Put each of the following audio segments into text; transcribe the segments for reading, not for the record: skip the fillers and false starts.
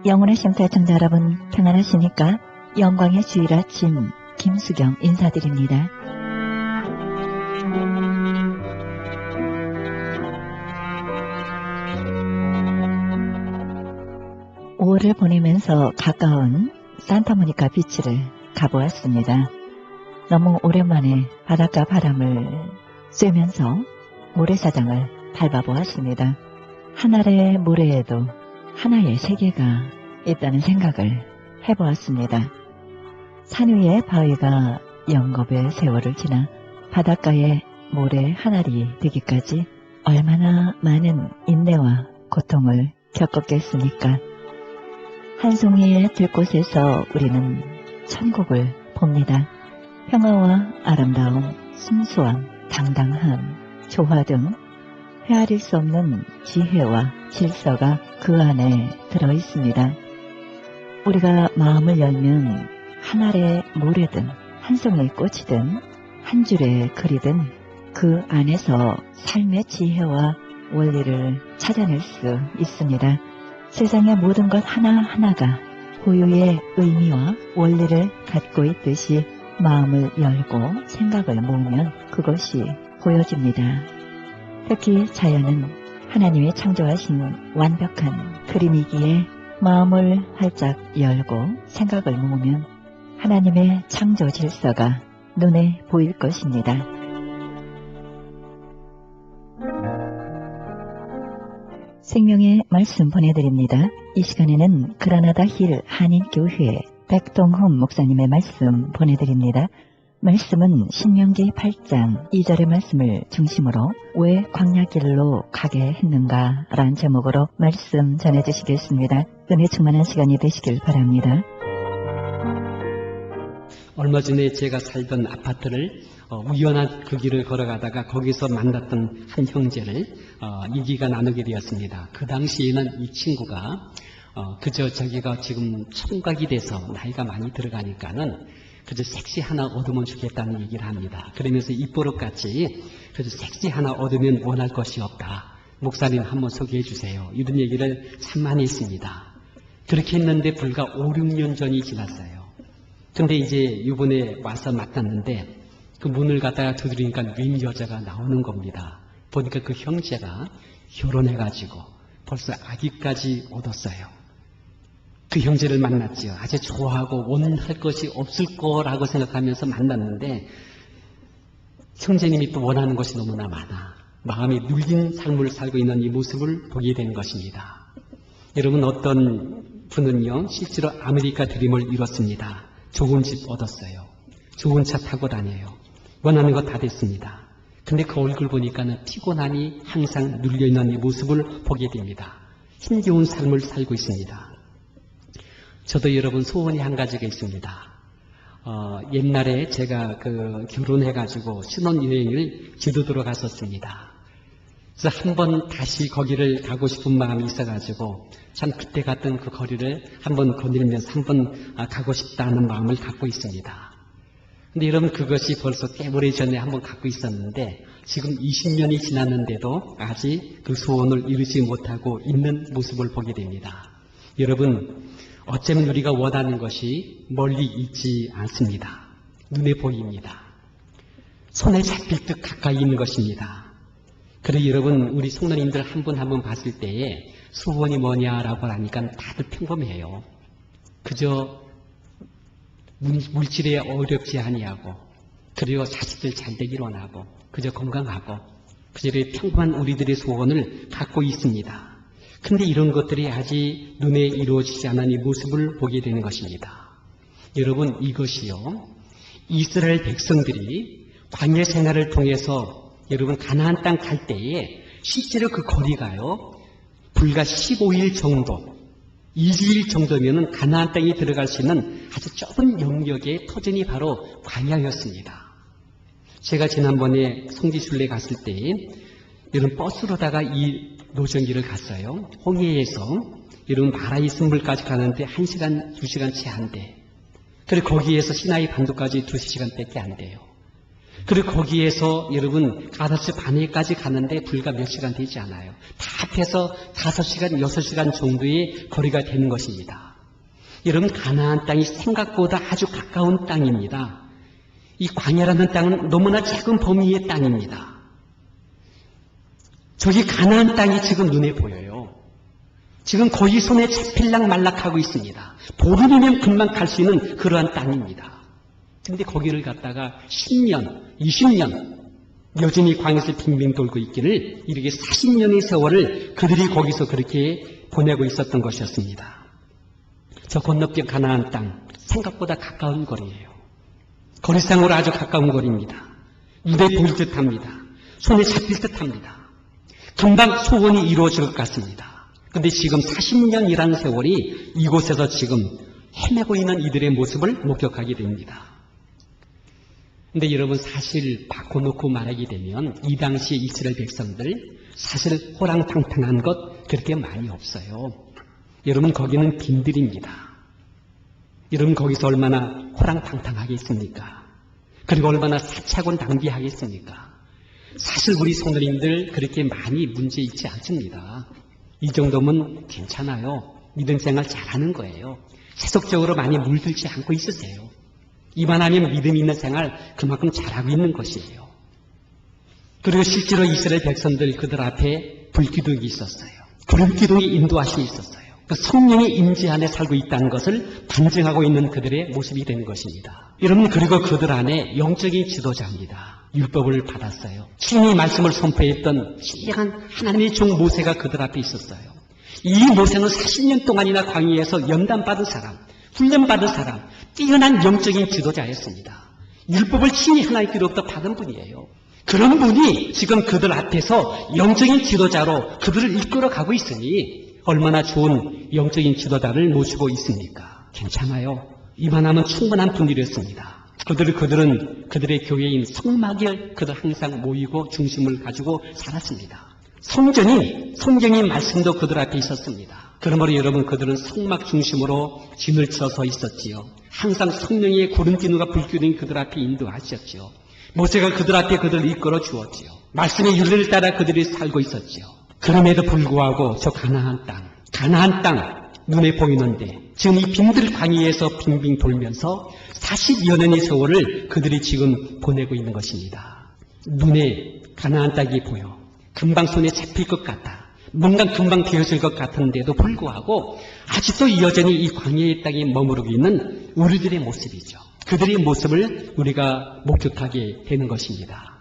영혼의 쉼터 애청자 여러분 평안하십니까? 영광의 주일 아침 김수경 인사드립니다. (5월을) 보내면서 가까운 산타모니카 비치를 가보았습니다. 너무 오랜만에 바닷가 바람을 쐬면서 모래사장을 밟아보았습니다. 하늘의 모래에도 하나의 세계가 있다는 생각을 해보았습니다. 산 위의 바위가 영겁의 세월을 지나 바닷가의 모래 하나리 되기까지 얼마나 많은 인내와 고통을 겪었겠습니까? 한 송이의 들꽃에서 우리는 천국을 봅니다. 평화와 아름다움, 순수함, 당당함, 조화 등 헤아릴 수 없는 지혜와 질서가 그 안에 들어있습니다. 우리가 마음을 열면 한 알의 모래든 한 송이의 꽃이든 한 줄의 글이든 그 안에서 삶의 지혜와 원리를 찾아낼 수 있습니다. 세상의 모든 것 하나하나가 고유의 의미와 원리를 갖고 있듯이 마음을 열고 생각을 모으면 그것이 보여집니다. 특히 자연은 하나님이 창조하신 완벽한 그림이기에 마음을 활짝 열고 생각을 모으면 하나님의 창조 질서가 눈에 보일 것입니다. 생명의 말씀 보내드립니다. 이 시간에는 그라나다 힐 한인교회 백동훈 목사님의 말씀 보내드립니다. 말씀은 신명기 8장 2절의 말씀을 중심으로 왜 광야길로 가게 했는가 라는 제목으로 말씀 전해주시겠습니다. 은혜 충만한 시간이 되시길 바랍니다. 얼마 전에 제가 살던 아파트를 우연한 그 길을 걸어가다가 거기서 만났던 한 형제를 얘기가 나누게 되었습니다. 그 당시에는 이 친구가 그저 자기가 지금 총각이 돼서 나이가 많이 들어가니까는 그저 색시 하나 얻으면 좋겠다는 얘기를 합니다. 그러면서 입버릇같이 그저 색시 하나 얻으면 원할 것이 없다. 목사님 한번 소개해 주세요. 이런 얘기를 참 많이 했습니다. 그렇게 했는데 불과 5, 6년 전이 지났어요. 근데 이제 이번에 와서 만났는데 그 문을 갖다가 두드리니까 웬 여자가 나오는 겁니다. 보니까 그 형제가 결혼해가지고 벌써 아기까지 얻었어요. 그 형제를 만났지요. 아주 좋아하고 원할 것이 없을 거라고 생각하면서 만났는데 형제님이 또 원하는 것이 너무나 많아. 마음이 눌린 삶을 살고 있는 이 모습을 보게 된 것입니다. 여러분, 어떤 분은요 실제로 아메리카 드림을 이뤘습니다. 좋은 집 얻었어요. 좋은 차 타고 다녀요. 원하는 거 다 됐습니다. 근데 그 얼굴 보니까는 피곤하니 항상 눌려있는 이 모습을 보게 됩니다. 힘겨운 삶을 살고 있습니다. 저도 여러분 소원이 한 가지가 있습니다. 옛날에 제가 결혼해가지고 신혼여행을 제주도로 갔었습니다. 그래서 한번 다시 거기를 가고 싶은 마음이 있어가지고 참 그때 갔던 그 거리를 한번 거닐면서 한번 가고 싶다는 마음을 갖고 있습니다. 근데 여러분 그것이 벌써 꽤 오래전에 한번 갖고 있었는데 지금 20년이 지났는데도 아직 그 소원을 이루지 못하고 있는 모습을 보게 됩니다. 여러분, 어쩌면 우리가 원하는 것이 멀리 있지 않습니다. 눈에 보입니다. 손에 잡힐 듯 가까이 있는 것입니다. 그래서 여러분, 우리 성도님들 한 분 한 분 봤을 때에 소원이 뭐냐라고 하니까 다들 평범해요. 그저 물질에 어렵지 아니하고 그리고 자식들 잘 되기를 원하고 그저 건강하고 그저 평범한 우리들의 소원을 갖고 있습니다. 근데 이런 것들이 아직 눈에 이루어지지 않은 이 모습을 보게 되는 것입니다. 여러분, 이것이요 이스라엘 백성들이 광야 생활을 통해서 여러분 가나안 땅 갈 때에 실제로 그 거리가요 불과 15일 정도 20일 정도면은 가나안 땅에 들어갈 수 있는 아주 좁은 영역의 터전이 바로 광야였습니다. 제가 지난번에 성지순례 갔을 때 여러분 버스로다가 이 노정기를 갔어요. 홍해에서 여러분 마라이 선물까지 가는데 1시간, 2시간 채 안 돼. 그리고 거기에서 시나이 반도까지 2시간밖에 안 돼요. 그리고 거기에서 여러분 5시 반에까지 가는데 불과 몇 시간 되지 않아요. 다 합해서 5시간, 6시간 정도의 거리가 되는 것입니다. 여러분 가나안 땅이 생각보다 아주 가까운 땅입니다. 이 광야라는 땅은 너무나 작은 범위의 땅입니다. 저기 가나안 땅이 지금 눈에 보여요. 지금 거의 손에 잡힐락 말락하고 있습니다. 보름이면 금방 갈 수 있는 그러한 땅입니다. 근데 거기를 갔다가 10년, 20년 여전히 광야에서 빙빙 돌고 있기를 이렇게 40년의 세월을 그들이 거기서 그렇게 보내고 있었던 것이었습니다. 저 건너편 가나안 땅 생각보다 가까운 거리예요. 거리상으로 아주 가까운 거리입니다. 눈에 보일 듯합니다. 손에 잡힐 듯합니다. 금방 소원이 이루어질 것 같습니다. 근데 지금 40년이라는 세월이 이곳에서 지금 헤매고 있는 이들의 모습을 목격하게 됩니다. 근데 여러분 사실 바꿔놓고 말하게 되면 이 당시 이스라엘 백성들 사실 호랑탕탕한 것 그렇게 많이 없어요. 여러분 거기는 빈들입니다. 여러분 거기서 얼마나 호랑탕탕하겠습니까? 그리고 얼마나 사차곤 낭비하겠습니까? 사실 우리 성도님들 그렇게 많이 문제 있지 않습니다. 이 정도면 괜찮아요. 믿음 생활 잘하는 거예요. 세속적으로 많이 물들지 않고 있으세요. 이만하면 믿음 있는 생활 그만큼 잘하고 있는 것이에요. 그리고 실제로 이스라엘 백성들 그들 앞에 불기둥이 있었어요. 불기둥이 인도하심이 있었어요. 그 성령의 임재 안에 살고 있다는 것을 반증하고 있는 그들의 모습이 된 것입니다. 여러분 그리고 그들 안에 영적인 지도자입니다. 율법을 받았어요. 주님의 말씀을 선포했던 신령한 하나님의 종 모세가 그들 앞에 있었어요. 이 모세는 40년 동안이나 광야에서 연단받은 사람, 훈련받은 사람, 뛰어난 영적인 지도자였습니다. 율법을 친히 하나님께로부터 받은 분이에요. 그런 분이 지금 그들 앞에서 영적인 지도자로 그들을 이끌어가고 있으니 얼마나 좋은 영적인 지도자를 모시고 있습니까? 괜찮아요. 이만하면 충분한 분들이었습니다. 그들은 그들의 교회인 성막에 그들 항상 모이고 중심을 가지고 살았습니다. 성경의 말씀도 그들 앞에 있었습니다. 그러므로 여러분 그들은 성막 중심으로 진을 쳐서 있었지요. 항상 성령의 구름기둥과 불기둥이 그들 앞에 인도하셨지요. 모세가 그들 앞에 그들을 이끌어 주었지요. 말씀의 윤리를 따라 그들이 살고 있었지요. 그럼에도 불구하고 저 가나안 땅 눈에 보이는데 지금 이 빈들 광야에서 빙빙 돌면서 40여 년의 세월을 그들이 지금 보내고 있는 것입니다. 눈에 가나안 땅이 보여 금방 손에 잡힐 것 같아 뭔가 금방 되어질 것 같은데도 불구하고 아직도 여전히 이 광야의 땅에 머무르고 있는 우리들의 모습이죠. 그들의 모습을 우리가 목격하게 되는 것입니다.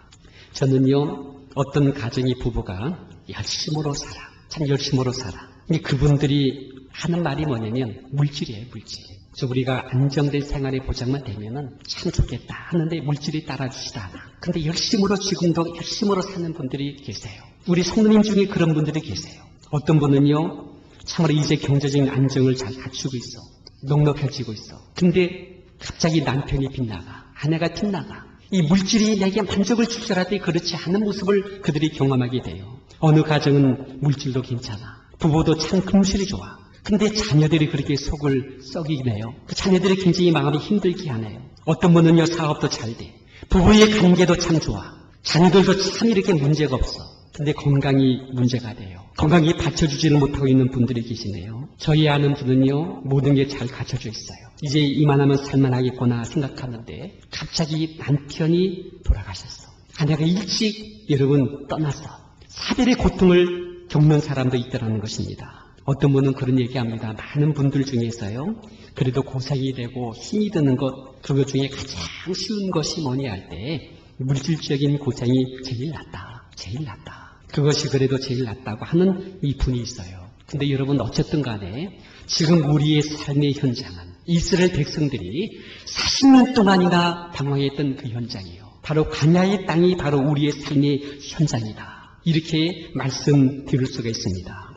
저는요 어떤 가정의 부부가 열심으로 살아 참 열심으로 살아 근데 그분들이 하는 말이 뭐냐면 물질이에요. 물질. 우리가 안정된 생활의 보장만 되면은 참 좋겠다 하는데 물질이 따라주지도 않아. 근데 열심으로 지금도 열심으로 사는 분들이 계세요. 우리 성도님 중에 그런 분들이 계세요. 어떤 분은요 참으로 이제 경제적인 안정을 잘 갖추고 있어. 넉넉해지고 있어. 근데 갑자기 남편이 빗나가. 아내가 빗나가. 이 물질이 내게 만족을 줄 줄 알았더니 그렇지 않은 모습을 그들이 경험하게 돼요. 어느 가정은 물질도 괜찮아. 부부도 참 금실이 좋아. 근데 자녀들이 그렇게 속을 썩이네요. 그 자녀들이 굉장히 마음이 힘들게 하네요. 어떤 분은요 사업도 잘 돼. 부부의 관계도 참 좋아. 자녀들도 참 이렇게 문제가 없어. 근데 건강이 문제가 돼요. 건강이 받쳐주지를 못하고 있는 분들이 계시네요. 저희 아는 분은요 모든 게 잘 갖춰져 있어요. 이제 이만하면 살만하겠구나 생각하는데 갑자기 남편이 돌아가셨어. 아내가 일찍 여러분 떠났어. 사별의 고통을 겪는 사람도 있다는 것입니다. 어떤 분은 그런 얘기합니다. 많은 분들 중에서요. 그래도 고생이 되고 힘이 드는 것, 그것 중에 가장 쉬운 것이 뭐냐 할 때 물질적인 고생이 제일 낫다. 제일 낫다. 그것이 그래도 제일 낫다고 하는 이 분이 있어요. 근데 여러분 어쨌든 간에 지금 우리의 삶의 현장은 이스라엘 백성들이 40년 동안이나 방황했던 그 현장이에요. 바로 광야의 땅이 바로 우리의 삶의 현장이다. 이렇게 말씀드릴 수가 있습니다.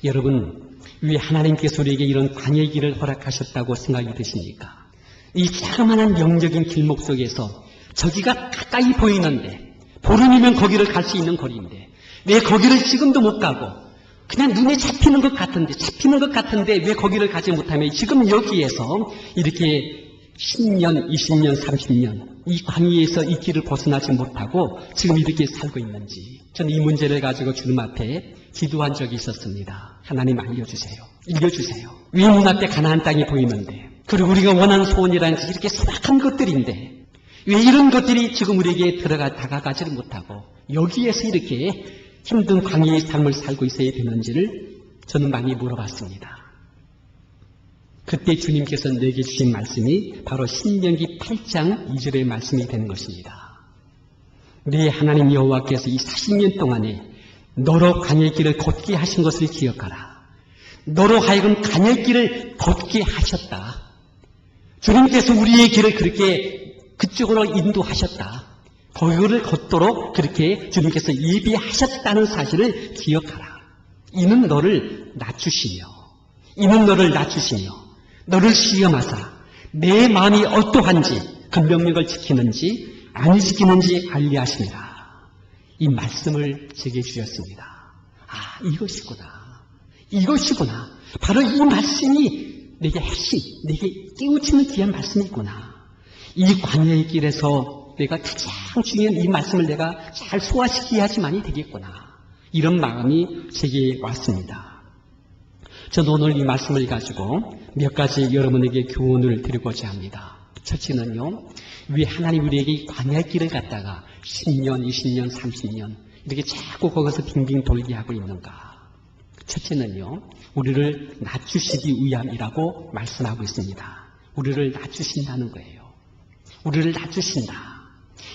여러분 왜 하나님께서 우리에게 이런 광야의 길을 허락하셨다고 생각이 드십니까? 이 자그마한 영적인 길목 속에서 저기가 가까이 보이는데 보름이면 거기를 갈 수 있는 거리인데 왜 거기를 지금도 못 가고 그냥 눈에 잡히는 것 같은데 왜 거기를 가지 못하며 지금 여기에서 이렇게 10년, 20년, 30년 이 광야에서 이 길을 벗어나지 못하고 지금 이렇게 살고 있는지 저는 이 문제를 가지고 주님 앞에 기도한 적이 있었습니다. 하나님 알려주세요. 읽어주세요. 왜 눈앞에 가나안 땅이 보이는데 그리고 우리가 원하는 소원이라는 게 이렇게 소박한 것들인데 왜 이런 것들이 지금 우리에게 다가가지를 못하고 여기에서 이렇게 힘든 광야의 삶을 살고 있어야 되는지를 저는 많이 물어봤습니다. 그때 주님께서 내게 주신 말씀이 바로 신명기 8장 2절의 말씀이 되는 것입니다. 네 하나님 여호와께서 이 40년 동안에 너로 광야의 길을 걷게 하신 것을 기억하라. 너로 하여금 광야의 길을 걷게 하셨다. 주님께서 우리의 길을 그렇게 그쪽으로 인도하셨다. 거기를 걷도록 그렇게 주님께서 예비하셨다는 사실을 기억하라. 이는 너를 낮추시며 너를 시험하사 내 마음이 어떠한지 그 명령을 지키는지 안 지키는지 알리하시니라. 이 말씀을 제게 주셨습니다. 아, 이것이구나. 바로 이 말씀이 내게 깨우치는 귀한 말씀이구나. 이 광야의 길에서 내가 가장 중요한 이 말씀을 내가 잘 소화시켜야지만이 되겠구나. 이런 마음이 제게 왔습니다. 저는 오늘 이 말씀을 가지고 몇 가지 여러분에게 교훈을 드리고자 합니다. 첫째는요, 왜 하나님 우리에게 광야의 길을 갖다가 10년, 20년, 30년 이렇게 자꾸 거기서 빙빙 돌게 하고 있는가? 첫째는요, 우리를 낮추시기 위함이라고 말씀하고 있습니다. 우리를 낮추신다는 거예요. 우리를 낮추신다.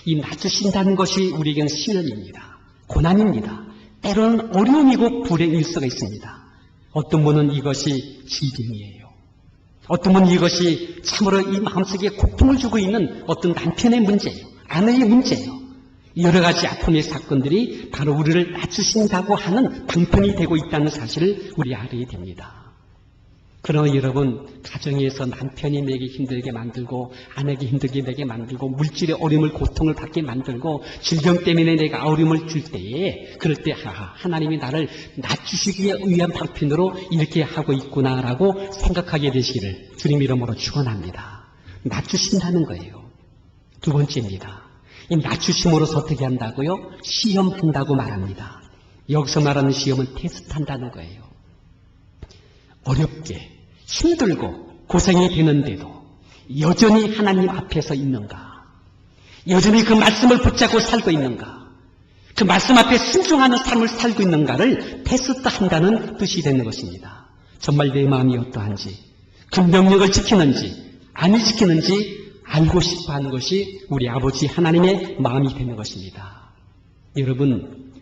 이 낮추신다는 것이 우리에게는 시련입니다. 고난입니다. 때로는 어려움이고 불행일 수가 있습니다. 어떤 분은 이것이 질병이에요. 어떤 분은 이것이 참으로 이 마음속에 고통을 주고 있는 어떤 남편의 문제예요. 아내의 문제예요. 여러 가지 아픔의 사건들이 바로 우리를 낮추신다고 하는 방편이 되고 있다는 사실을 우리 알아야 됩니다. 그러나 여러분, 가정에서 남편이 내게 힘들게 만들고 아내에게 힘들게 내게 만들고 물질의 어려움을 고통을 받게 만들고 질병 때문에 내가 어려움을 줄 때에 그럴 때 하나님이 나를 낮추시기 위한 방편으로 이렇게 하고 있구나라고 생각하게 되시기를 주님 이름으로 축원합니다. 낮추신다는 거예요. 두 번째입니다. 이 낮추심으로서 어떻게 한다고요? 시험한다고 말합니다. 여기서 말하는 시험은 테스트한다는 거예요. 어렵게 힘들고 고생이 되는데도 여전히 하나님 앞에서 있는가? 여전히 그 말씀을 붙잡고 살고 있는가? 그 말씀 앞에 순종하는 삶을 살고 있는가를 테스트한다는 뜻이 되는 것입니다. 정말 내 마음이 어떠한지, 그 명령을 지키는지 안 지키는지 알고 싶어하는 것이 우리 아버지 하나님의 마음이 되는 것입니다. 여러분,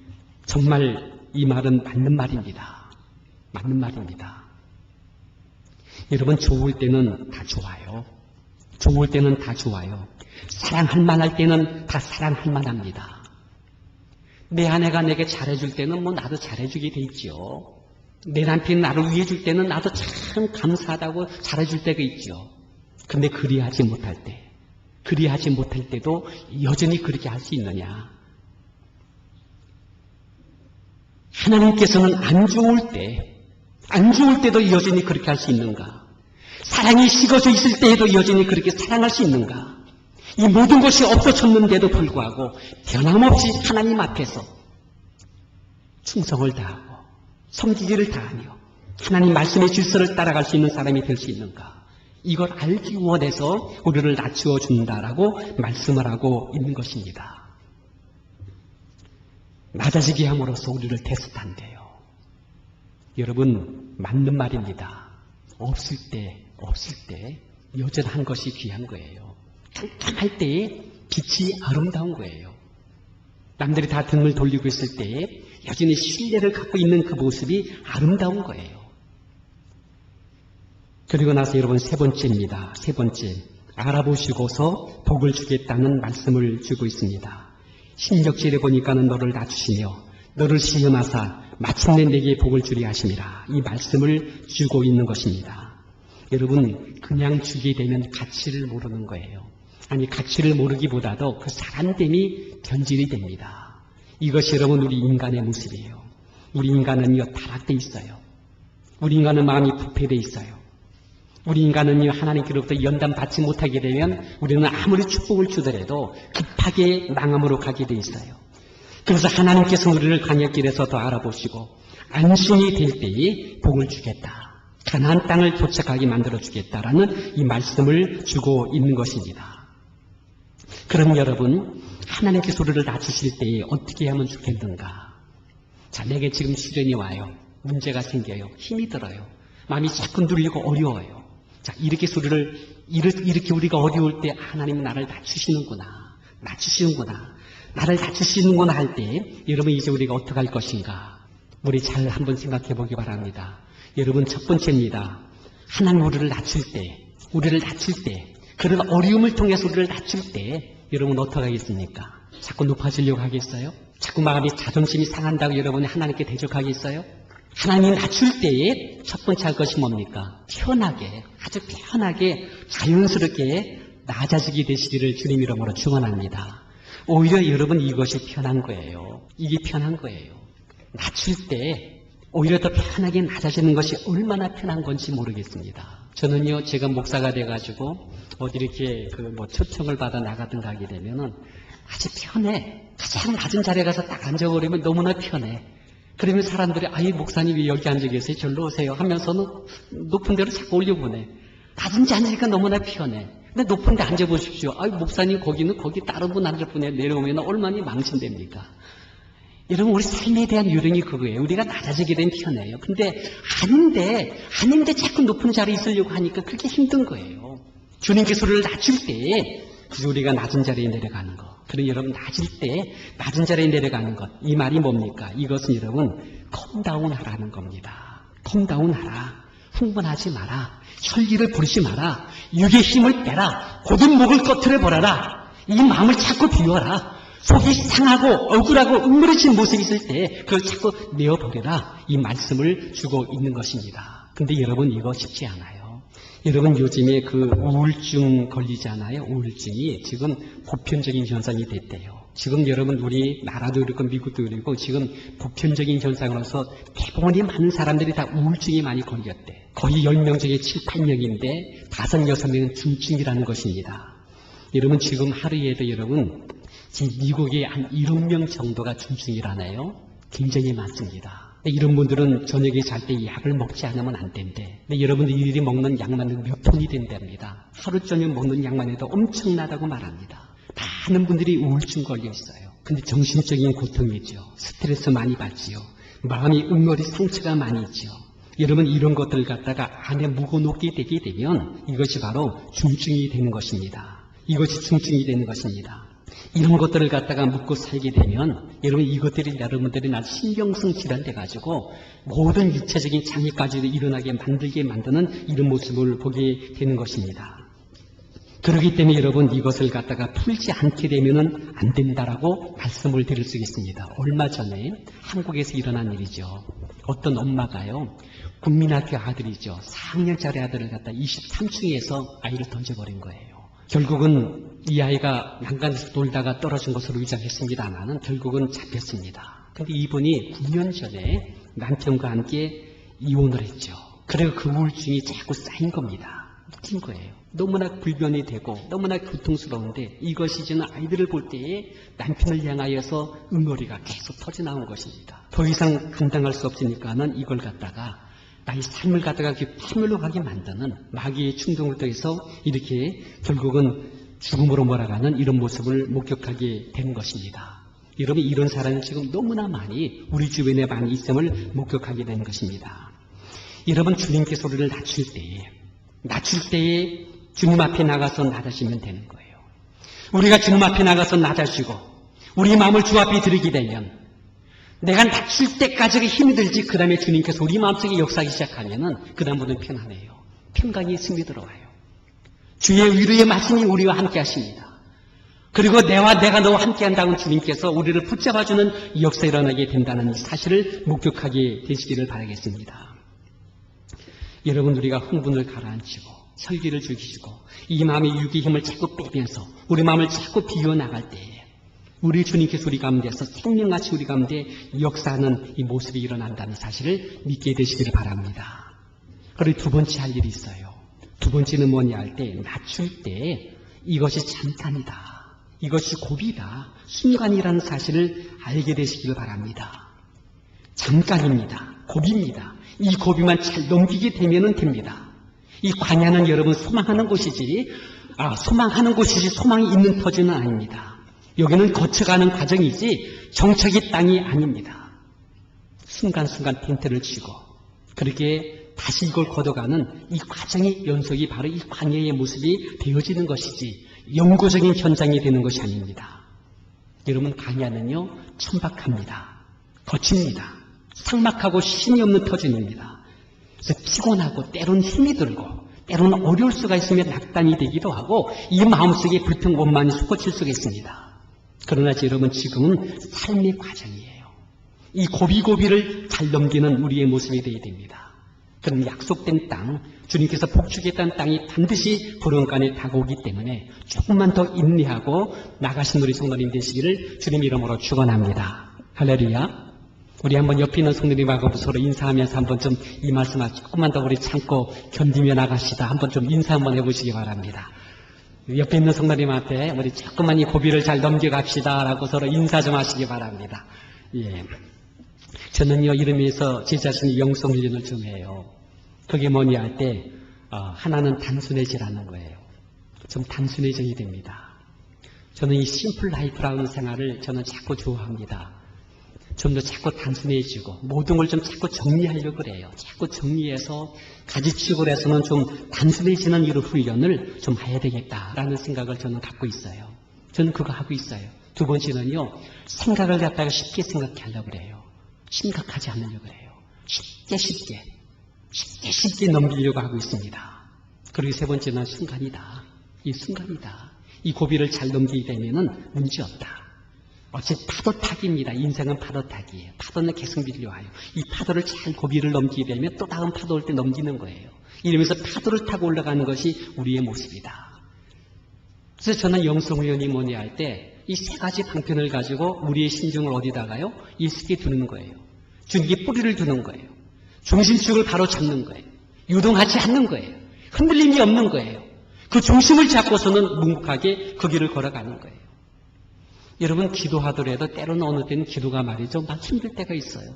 정말 이 말은 맞는 말입니다. 맞는 말입니다. 여러분, 좋을 때는 다 좋아요. 좋을 때는 다 좋아요. 사랑할 만할 때는 다 사랑할 만합니다. 내 아내가 내게 잘해줄 때는 나도 잘해주게 돼 있죠. 내 남편이 나를 위해줄 때는 나도 참 감사하다고 잘해줄 때가 있죠. 근데 그리하지 못할 때도 여전히 그렇게 할 수 있느냐? 하나님께서는 안 좋을 때도 여전히 그렇게 할 수 있는가? 사랑이 식어져 있을 때에도 여전히 그렇게 사랑할 수 있는가? 이 모든 것이 없어졌는데도 불구하고 변함없이 하나님 앞에서 충성을 다하고 섬기기를 다하며 하나님 말씀의 질서를 따라갈 수 있는 사람이 될 수 있는가? 이걸 알기 원해서 우리를 낮추어 준다라고 말씀을 하고 있는 것입니다. 낮아지게 함으로써 우리를 테스트한대요. 여러분, 맞는 말입니다. 없을 때 여전한 것이 귀한 거예요. 깜깜할 때에 빛이 아름다운 거예요. 남들이 다 등을 돌리고 있을 때에 여전히 신뢰를 갖고 있는 그 모습이 아름다운 거예요. 그리고 나서 여러분, 세 번째입니다. 세 번째, 알아보시고서 복을 주겠다는 말씀을 주고 있습니다. 신적질에 보니까는 너를 낮추시며 너를 시험하사 마침내 내게 복을 주리 하심이라. 이 말씀을 주고 있는 것입니다. 여러분, 그냥 주게 되면 가치를 모르는 거예요. 아니, 가치를 모르기보다도 그 사람됨이 변질이 됩니다. 이것이 여러분 우리 인간의 모습이에요. 우리 인간은요, 타락돼 있어요. 우리 인간은 마음이 부패돼 있어요. 우리 인간은요, 하나님께로부터 연단 받지 못하게 되면 우리는 아무리 축복을 주더라도 급하게 망함으로 가게 돼 있어요. 그래서 하나님께서 우리를 광야길에서 더 알아보시고 안심이 될 때에 복을 주겠다. 가나안 땅을 도착하게 만들어 주겠다라는 이 말씀을 주고 있는 것입니다. 그럼 여러분, 하나님께서 우리를 낮추실 때에 어떻게 하면 좋겠는가? 자, 내게 지금 시련이 와요. 문제가 생겨요. 힘이 들어요. 마음이 자꾸 눌리고 어려워요. 자, 이렇게 우리가 어려울 때 하나님은 나를 낮추시는구나. 나를 낮추시는구나 할 때 여러분 이제 우리가 어떻게 할 것인가? 우리 잘 한번 생각해 보기 바랍니다. 여러분 첫 번째입니다. 하나님 우리를 낮출 때 그런 어려움을 통해서 우리를 낮출 때 여러분 어떻게 하겠습니까? 자꾸 높아지려고 하겠어요? 자꾸 마음이 자존심이 상한다고 여러분이 하나님께 대적하겠어요? 하나님이 낮출 때에 첫 번째 할 것이 뭡니까? 아주 편하게 자연스럽게 낮아지게 되시기를 주님 이름으로 축원합니다. 오히려 여러분 이것이 편한 거예요. 이게 편한 거예요. 낮출 때 오히려 더 편하게 낮아지는 것이 얼마나 편한 건지 모르겠습니다. 저는요, 제가 목사가 돼가지고 어디 이렇게 초청을 받아 나가든가 하게 되면은 아주 편해. 가장 낮은 자리에 가서 딱 앉아버리면 너무나 편해. 그러면 사람들이 아이 목사님 왜 여기 앉아 계세요? 절로 오세요 하면서는 높은 데로 자꾸 올려보내. 낮은 데 앉으니까 너무나 편해. 근데 높은 데 앉아보십시오. 아이 목사님 거기는 거기 다른 분 앉을 분에 내려오면 얼마나 망신됩니까? 여러분 우리 삶에 대한 요령이 그거예요. 우리가 낮아지게 되면 편해요. 근데 아닌데 자꾸 높은 자리에 있으려고 하니까 그렇게 힘든 거예요. 주님께서 우리를 낮출 때 그래서 우리가 낮은 자리에 내려가는 것. 그리고 여러분 낮을 때 낮은 자리에 내려가는 것. 이 말이 뭡니까? 이것은 여러분 컴다운 하라는 겁니다. 컴다운 하라. 흥분하지 마라. 혈기를 부리지 마라. 육의 힘을 빼라. 곧은 목을 꺼트려 버려라. 이 마음을 자꾸 비워라. 속이 상하고 억울하고 응어리진 모습이 있을 때 그걸 자꾸 내어버려라. 이 말씀을 주고 있는 것입니다. 근데 여러분 이거 쉽지 않아요. 여러분 요즘에 그 우울증 걸리잖아요. 우울증이 지금 보편적인 현상이 됐대요. 지금 여러분 우리 나라도 그렇고 미국도 그렇고 지금 보편적인 현상으로서 대부분이 많은 사람들이 다 우울증이 많이 걸렸대. 거의 10명 중에 7, 8명인데 5, 6명은 중증이라는 것입니다. 여러분 지금 하루에도 여러분 지금 미국에 한 1억 정도가 중증이라네요. 굉장히 많습니다. 이런 분들은 저녁에 잘 때 약을 먹지 않으면 안 된대. 근데 여러분들 일일이 먹는 약만 해도 몇 톤이 된답니다. 하루 저녁 먹는 약만 해도 엄청나다고 말합니다. 많은 분들이 우울증 걸려 있어요. 근데 정신적인 고통이죠. 스트레스 많이 받지요. 마음이 응어리 상처가 많이 있죠. 여러분 이런 것들을 갖다가 안에 묵어놓게 되게 되면 이것이 바로 중증이 되는 것입니다. 이것이 중증이 되는 것입니다. 이런 것들을 갖다가 묻고 살게 되면 여러분 이것들이 여러분들이 아주 신경성 질환돼 가지고 모든 육체적인 장애까지도 일어나게 만들게 만드는 이런 모습을 보게 되는 것입니다. 그렇기 때문에 여러분 이것을 갖다가 풀지 않게 되면은 안 된다라고 말씀을 드릴 수 있습니다. 얼마 전에 한국에서 일어난 일이죠. 어떤 엄마가요, 국민학교 아들이죠. 4학년짜리 아들을 갖다 23층에서 아이를 던져버린 거예요. 결국은 이 아이가 난간에서 놀다가 떨어진 것으로 위장했습니다만 결국은 잡혔습니다. 근데 이분이 9년 전에 남편과 함께 이혼을 했죠. 그리고 그 우울증이 자꾸 쌓인 겁니다. 묻힌 거예요. 너무나 불변이 되고 너무나 고통스러운데 이것이 이제는 아이들을 볼 때에 남편을 향하여서 응어리가 계속 터져나온 것입니다. 더 이상 감당할 수 없으니까는 이걸 갖다가 나의 삶을 갖다가 파멸로 가게 만드는 마귀의 충동을 통해서 이렇게 결국은 죽음으로 몰아가는 이런 모습을 목격하게 된 것입니다. 여러분 이런 사람이 지금 너무나 많이 우리 주변에 많이 있음을 목격하게 된 것입니다. 여러분 주님께서 우리를 낮출 때에 주님 앞에 나가서 낮아지면 되는 거예요. 우리가 주님 앞에 나가서 낮아지고 우리 마음을 주 앞에 드리게 되면 내가 낮출 때까지가 힘이 들지 그 다음에 주님께서 우리 마음속에 역사하기 시작하면은 그 다음부터는 편안해요. 평강이 스며들어와요. 주의 위로의 말씀이 우리와 함께 하십니다. 그리고 내가 너와 함께 한다고 주님께서 우리를 붙잡아주는 역사 일어나게 된다는 사실을 목격하게 되시기를 바라겠습니다. 여러분 우리가 흥분을 가라앉히고 설기를 죽이시고 이 마음의 유기의 힘을 자꾸 빼면서 우리 마음을 자꾸 비워나갈 때에 우리 주님께서 우리 가운데서 생명같이 우리 가운데 역사하는 이 모습이 일어난다는 사실을 믿게 되시기를 바랍니다. 그리고 두 번째 할 일이 있어요. 두 번째는 뭐냐 할 때, 낮출 때 이것이 잠깐이다. 이것이 고비다. 순간이라는 사실을 알게 되시길 바랍니다. 잠깐입니다. 고비입니다. 이 고비만 잘 넘기게 되면 됩니다. 이 광야는 여러분 소망하는 곳이지, 소망이 있는 터지는 아닙니다. 여기는 거쳐가는 과정이지 정착의 땅이 아닙니다. 순간순간 텐트를 치고 그렇게 다시 이걸 걷어가는 이 과정의 연속이 바로 이 광야의 모습이 되어지는 것이지 영구적인 현장이 되는 것이 아닙니다. 여러분, 광야는요 천박합니다. 거칩니다. 삭막하고 신이 없는 터전입니다. 그래서 피곤하고 때로는 힘이 들고 때로는 어려울 수가 있으며 낙담이 되기도 하고 이 마음속에 불평 원만이 솟구칠 수가 있습니다. 그러나 여러분, 지금은 삶의 과정이에요. 이 고비고비를 잘 넘기는 우리의 모습이 되어야 됩니다. 그럼 약속된 땅, 주님께서 복주겠다는 땅이 반드시 보름간에 다가오기 때문에 조금만 더 인내하고 나가신 우리 성도님 되시기를 주님 이름으로 축원합니다. 할렐루야. 우리 한번 옆에 있는 성도님하고 서로 인사하면서 한번 좀 이 말씀 조금만 더 우리 참고 견디며 나가시다. 한번 좀 인사 한번 해보시기 바랍니다. 옆에 있는 성도님한테 우리 조금만 이 고비를 잘 넘겨갑시다 라고 서로 인사 좀 하시기 바랍니다. 예. 저는요, 이러면서 제 자신이 영성 훈련을 좀 해요. 그게 뭐냐 할 때, 하나는 단순해지라는 거예요. 좀 단순해져야 됩니다. 저는 이 심플 라이프라는 생활을 저는 자꾸 좋아합니다. 좀 더 자꾸 단순해지고 모든 걸 좀 자꾸 정리하려고 그래요. 자꾸 정리해서 가지치고 해서는 좀 단순해지는 이런 훈련을 좀 해야 되겠다라는 생각을 저는 갖고 있어요. 저는 그거 하고 있어요. 두 번째는요, 생각을 갖다가 쉽게 생각해 하려고 그래요. 심각하지 않으려고 그래요. 쉽게 넘기려고 하고 있습니다. 그리고 세 번째는 순간이다. 이 순간이다. 이 고비를 잘 넘기게 되면은 문제 없다. 어쨌든 파도타기입니다. 인생은 파도타기예요. 파도는 계속 밀려와요. 이 파도를 잘 고비를 넘기게 되면 또 다음 파도 올 때 넘기는 거예요. 이러면서 파도를 타고 올라가는 것이 우리의 모습이다. 그래서 저는 영성훈련이 뭐냐 할 때 이 세 가지 방편을 가지고 우리의 심정을 어디다가요? 일식에 두는 거예요. 주님께 뿌리를 두는 거예요. 중심축을 바로 잡는 거예요. 유동하지 않는 거예요. 흔들림이 없는 거예요. 그 중심을 잡고서는 묵묵하게 그 길을 걸어가는 거예요. 여러분, 기도하더라도 때로는 어느 때는 기도가 말이죠, 막 힘들 때가 있어요.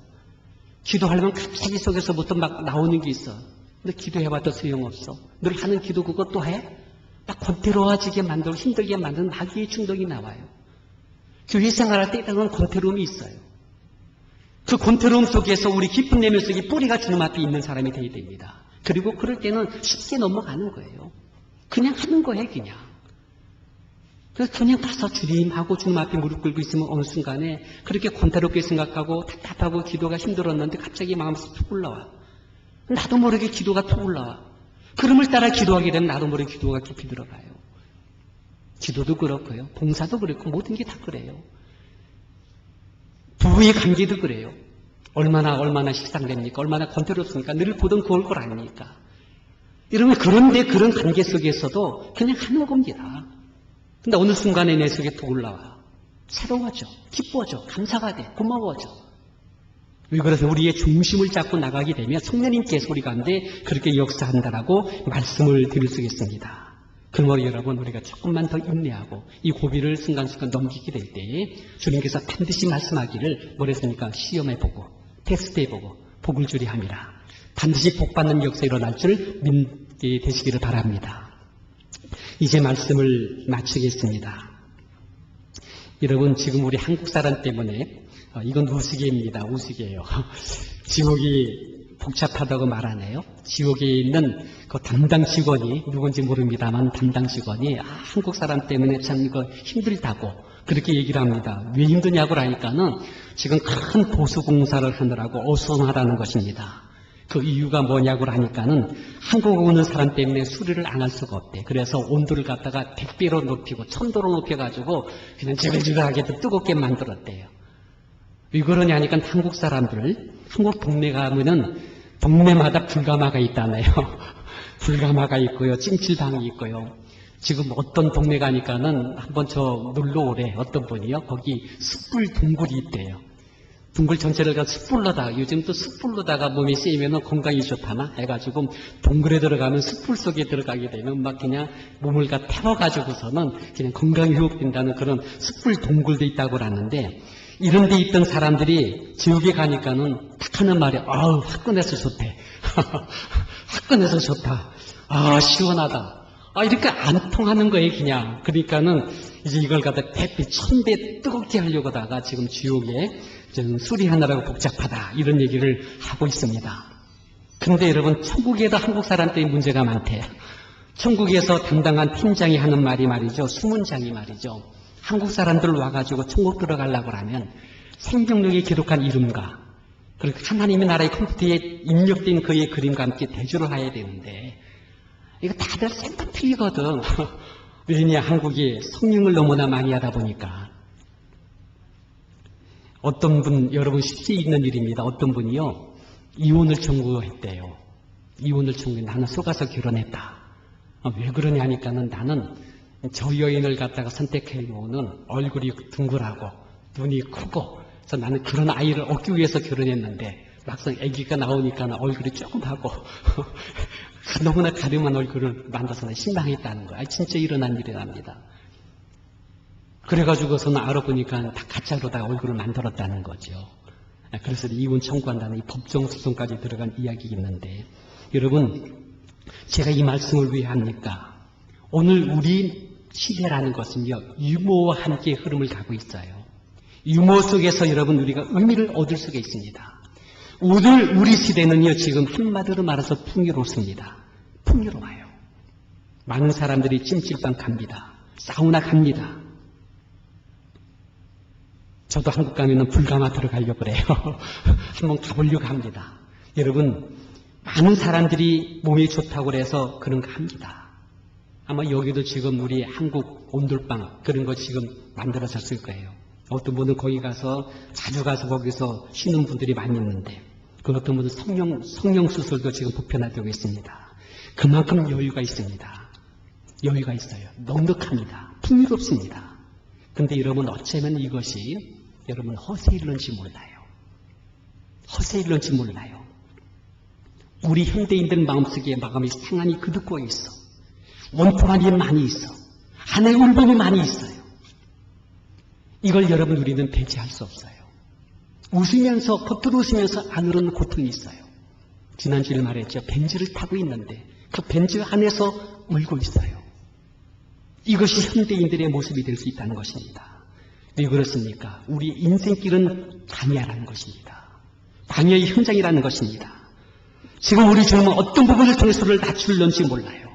기도하려면 갑자기 속에서부터 막 나오는 게 있어. 근데 기도해봐도 소용없어. 늘 하는 기도 그것도 해? 막 권태로워지게 만들고 힘들게 만드는 마귀의 충동이 나와요. 교회 생활할 때 때로는 권태로움이 있어요. 그 권태로움 속에서 우리 깊은 내면 속에 뿌리가 주님 앞에 있는 사람이 되어야 됩니다. 그리고 그럴 때는 쉽게 넘어가는 거예요. 그냥 하는 거예요, 그냥. 그래서 그냥 가서 주님하고 주님 앞에 무릎 꿇고 있으면 어느 순간에 그렇게 권태롭게 생각하고 답답하고 기도가 힘들었는데 갑자기 마음속에 툭 올라와. 나도 모르게 기도가 툭 올라와. 그름을 따라 기도하게 되면 나도 모르게 기도가 깊이 들어가요. 기도도 그렇고요. 봉사도 그렇고 모든 게 다 그래요. 부부의 관계도 그래요. 얼마나 식상됩니까? 얼마나 권태롭습니까? 늘 보던 그 얼굴 아닙니까? 이러면 그런데 그런 관계 속에서도 그냥 하는 겁니다. 근데 어느 순간에 내 속에 또 올라와. 새로워져. 기뻐져. 감사가 돼. 고마워져. 그래서 우리의 중심을 잡고 나가게 되면 성령님께서 우리 가운데 그렇게 역사한다라고 말씀을 드릴 수 있겠습니다. 그러므로 여러분, 우리가 조금만 더 인내하고 이 고비를 순간순간 넘기게 될 때에 주님께서 반드시 말씀하기를 뭐랬습니까? 시험해보고 테스트해보고 복을 주리 함이라. 반드시 복받는 역사 일어날 줄 믿게 되시기를 바랍니다. 이제 말씀을 마치겠습니다. 여러분, 지금 우리 한국 사람 때문에 이건 우스개입니다. 우스개예요. 지옥이 복잡하다고 말하네요. 지옥에 있는 그 담당 직원이 누군지 모릅니다만 담당 직원이 한국 사람 때문에 참 이거 힘들다고 그렇게 얘기를 합니다. 왜 힘드냐고 하니까는 지금 큰 보수공사를 하느라고 어수선하다는 것입니다. 그 이유가 뭐냐고 하니까는 한국에 오는 사람 때문에 수리를 안 할 수가 없대. 그래서 온도를 갖다가 100배로 높이고 1000도로 높여가지고 그냥 지글지글하게 뜨겁게 만들었대요. 왜 그러냐 하니까 한국 사람들, 한국 동네 가면은 동네마다 불가마가 있다네요. 불가마가 있고요. 찜질방이 있고요. 지금 어떤 동네 가니까는 한번 저 놀러 오래. 어떤 분이요. 거기 숯불 동굴이 있대요. 동굴 전체를 숯불로다가, 요즘 또 숯불로다가 몸이 쎄이면 건강이 좋다나 해가지고 동굴에 들어가면 숯불 속에 들어가게 되면 막 그냥 몸을 태워가지고서는 그냥 건강이 회복된다는 그런 숯불 동굴도 있다고 그러는데, 이런 데 있던 사람들이 지옥에 가니까는 딱 하는 말이, 아우, 화끈해서 좋대. 화끈해서 좋다. 아, 시원하다. 아, 이렇게 안 통하는 거예요, 그냥. 그러니까는 이제 이걸 갖다 100배, 1000배 뜨겁게 하려고 하다가 지금 지옥에 좀 수리하느라고 복잡하다. 이런 얘기를 하고 있습니다. 그런데 여러분, 천국에도 한국 사람들이 문제가 많대요. 천국에서 담당한 팀장이 하는 말이 말이죠. 수문장이 말이죠. 한국 사람들 와가지고 천국 들어가려고 하면 생명력에 기록한 이름과 그리고 하나님의 나라의 컴퓨터에 입력된 그의 그림과 함께 대조를 해야 되는데, 이거 다들 생각 틀리거든. 왜냐, 한국이 성령을 너무나 많이 하다 보니까. 어떤 분, 여러분 쉽게 있는 일입니다. 어떤 분이요, 이혼을 청구했대요. 이혼을 청구해. 나는 속아서 결혼했다. 왜 그러냐니까는, 나는 저 여인을 갖다가 선택해 놓은 얼굴이 둥글하고 눈이 크고, 그래서 나는 그런 아이를 얻기 위해서 결혼했는데 막상 아기가 나오니까 얼굴이 조금하고 너무나 가름한 얼굴을 만나서 실망했다는 거야. 진짜 일어난 일이랍니다. 그래가지고서는 알아보니까 다 가짜로 얼굴을 만들었다는 거죠. 그래서 이혼 청구한다는 이 법정 소송까지 들어간 이야기가 있는데, 여러분, 제가 이 말씀을 왜 합니까? 오늘 우리 시대라는 것은요, 유머와 함께 흐름을 가고 있어요. 유머 속에서 여러분 우리가 의미를 얻을 수가 있습니다. 오늘 우리 시대는요, 지금 한마디로 말해서 풍요롭습니다. 풍요로워요. 많은 사람들이 찜질방 갑니다. 사우나 갑니다. 저도 한국 가면은 불가마 들어가려고 그래요. 한번 가보려고 합니다. 여러분, 많은 사람들이 몸이 좋다고 그래서 그런 거 합니다. 아마 여기도 지금 우리 한국 온돌방 그런 거 지금 만들어졌을 거예요. 어떤 분은 거기 가서 자주 가서 거기서 쉬는 분들이 많이 있는데, 그 어떤 분은 성령 수술도 지금 보편화되고 있습니다. 그만큼 여유가 있습니다. 여유가 있어요. 넉넉합니다. 풍요롭습니다. 근데 여러분, 어쩌면 이것이 여러분 허세일런지 몰라요. 허세일런지 몰라요. 우리 현대인들 마음속에 마음이 상한이 그득고 있어. 원통한 일 많이 있어. 하나의 울분이 많이 있어요. 이걸 여러분 우리는 배제할 수 없어요. 웃으면서, 겉으로 웃으면서 안으로는 고통이 있어요. 지난주에 말했죠. 벤츠를 타고 있는데 그 벤츠 안에서 울고 있어요. 이것이 현대인들의 모습이 될 수 있다는 것입니다. 왜 그렇습니까? 우리 인생길은 광야라는 것입니다. 광야의 현장이라는 것입니다. 지금 우리 주님은 어떤 부분을 통해서를 낮출는지 몰라요.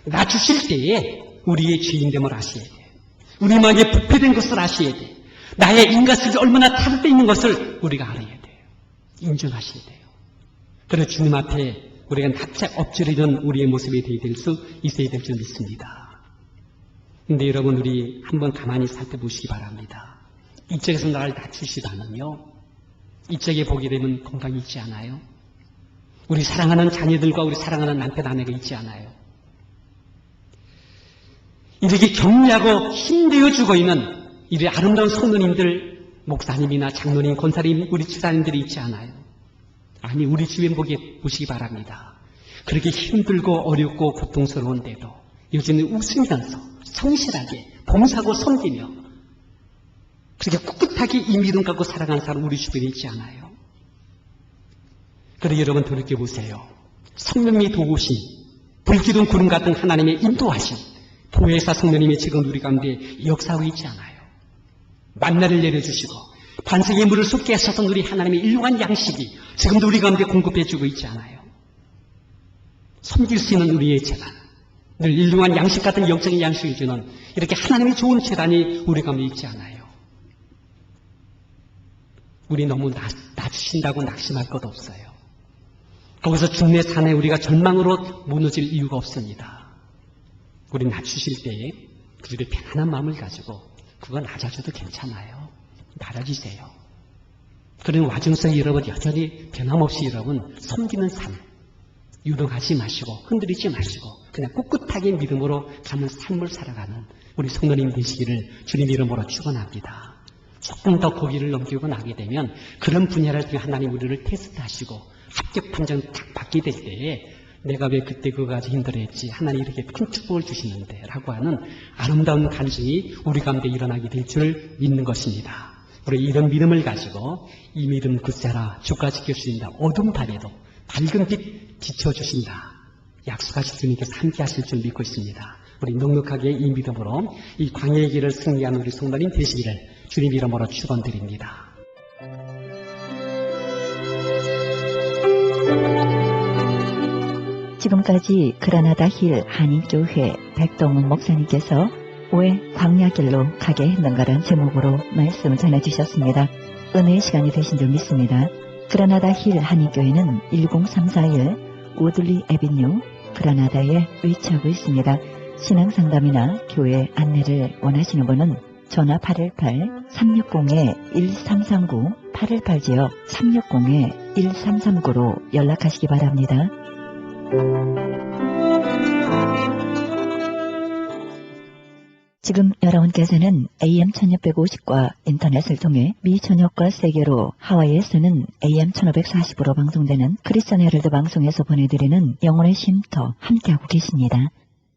낮추실 때에 우리의 주인됨을 아셔야 돼요. 우리 마음에 부패된 것을 아셔야 돼요. 나의 인간성이 얼마나 탈되어 있는 것을 우리가 알아야 돼요. 인정하셔야 돼요. 그래서 주님 앞에 우리가 납작 엎드리던 우리의 모습이 될 수 있어야 될 줄 믿습니다. 근데 여러분, 우리 한번 가만히 살펴보시기 바랍니다. 이쪽에서 나를 낮추시다면요, 이쪽에 보게 되면 건강이 있지 않아요? 우리 사랑하는 자녀들과 우리 사랑하는 남편 아내가 있지 않아요? 이렇게 격려하고 힘내어 주고 있는 이 아름다운 성도님들, 목사님이나 장로님, 권사님, 우리 집사님들이 있지 않아요? 아니, 우리 주변 보시기 바랍니다. 그렇게 힘들고 어렵고 고통스러운데도 요즘은 웃으면서 성실하게 봉사하고 섬기며 그렇게 꿋꿋하게 이 믿음 갖고 살아가는 사람 우리 주변에 있지 않아요? 그래, 여러분 돌이켜보세요. 성령이 도우신 불기둥 구름 같은 하나님의 인도하신 보혜사 성령님이 지금 우리 가운데 역사하고 있지 않아요? 만나를 내려주시고 반석의 물을 쏟게 하셨던 우리 하나님의 일용한 양식이 지금도 우리 가운데 공급해주고 있지 않아요? 섬길 수 있는 우리의 재단, 늘 일용한 양식 같은 영적인 양식을 주는 이렇게 하나님의 좋은 재단이 우리 가운데 있지 않아요? 우리 너무 낮추신다고 낙심할 것 없어요. 거기서 중내 산에 우리가 절망으로 무너질 이유가 없습니다. 우리 낮추실 때에 그들의 편안한 마음을 가지고 그거 낮아져도 괜찮아요. 낮아지세요. 그런 와중 속에 여러분 여전히 변함없이 여러분 섬기는 삶 유동하지 마시고 흔들리지 마시고 그냥 꿋꿋하게 믿음으로 가는 삶을 살아가는 우리 성도님 되시기를 주님 이름으로 축원합니다. 조금 더 고기를 넘기고 나게 되면 그런 분야를 통해 하나님 우리를 테스트하시고 합격 판정 딱 받게 될 때에 내가 왜 그때 그거 가지고 힘들어했지? 하나님 이렇게 큰 축복을 주시는데 라고 하는 아름다운 간증이 우리 가운데 일어나게 될 줄 믿는 것입니다. 우리 이런 믿음을 가지고 이 믿음 굳세라 주가 지킬 수 있다. 어두운 밤에도 밝은 빛 비춰주신다. 약속하신 주님께서 함께 하실 줄 믿고 있습니다. 우리 넉넉하게 이 믿음으로 이 광야의 길을 승리하는 우리 성도님 되시기를 주님 이름으로 축원드립니다. 지금까지 그라나다 힐 한인교회 백동훈 목사님께서 왜 광야길로 가게 했는가라는 제목으로 말씀 전해주셨습니다. 은혜의 시간이 되신 줄 믿습니다. 그라나다 힐 한인교회는 10341 우들리 애비뉴 그라나다에 위치하고 있습니다. 신앙상담이나 교회 안내를 원하시는 분은 전화 818-360-1339 818지역 360-1339로 연락하시기 바랍니다. 지금 여러분께서는 AM 1650과 인터넷을 통해 미 전역과 세계로 하와이에서는 AM 1540으로 방송되는 크리스천 헤럴드 방송에서 보내드리는 영혼의 쉼터 함께하고 계십니다.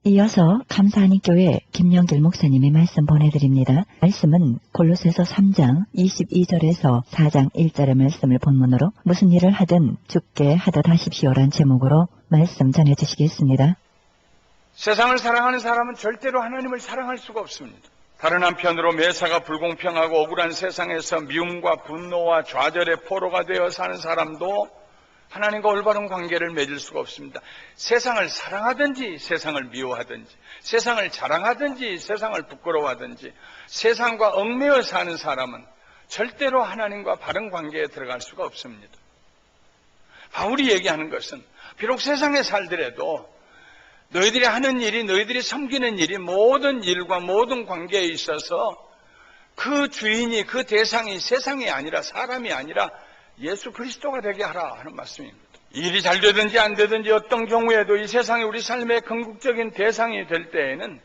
이어서 감사하는 교회 김영길 목사님의 말씀 보내드립니다. 말씀은 골로새서 3장 22절에서 4장 1절의 말씀을 본문으로 무슨 일을 하든 주께 하듯 하십시오란 제목으로 말씀 전해주시겠습니다. 세상을 사랑하는 사람은 절대로 하나님을 사랑할 수가 없습니다. 다른 한편으로 매사가 불공평하고 억울한 세상에서 미움과 분노와 좌절의 포로가 되어 사는 사람도 하나님과 올바른 관계를 맺을 수가 없습니다. 세상을 사랑하든지 세상을 미워하든지 세상을 자랑하든지 세상을 부끄러워하든지 세상과 얽매여 사는 사람은 절대로 하나님과 바른 관계에 들어갈 수가 없습니다. 바울이 얘기하는 것은 비록 세상에 살더라도 너희들이 하는 일이 너희들이 섬기는 일이 모든 일과 모든 관계에 있어서 그 주인이 그 대상이 세상이 아니라 사람이 아니라 예수 그리스도가 되게 하라 하는 말씀입니다. 일이 잘 되든지 안 되든지 어떤 경우에도 이 세상이 우리 삶의 궁극적인 대상이 될 때에는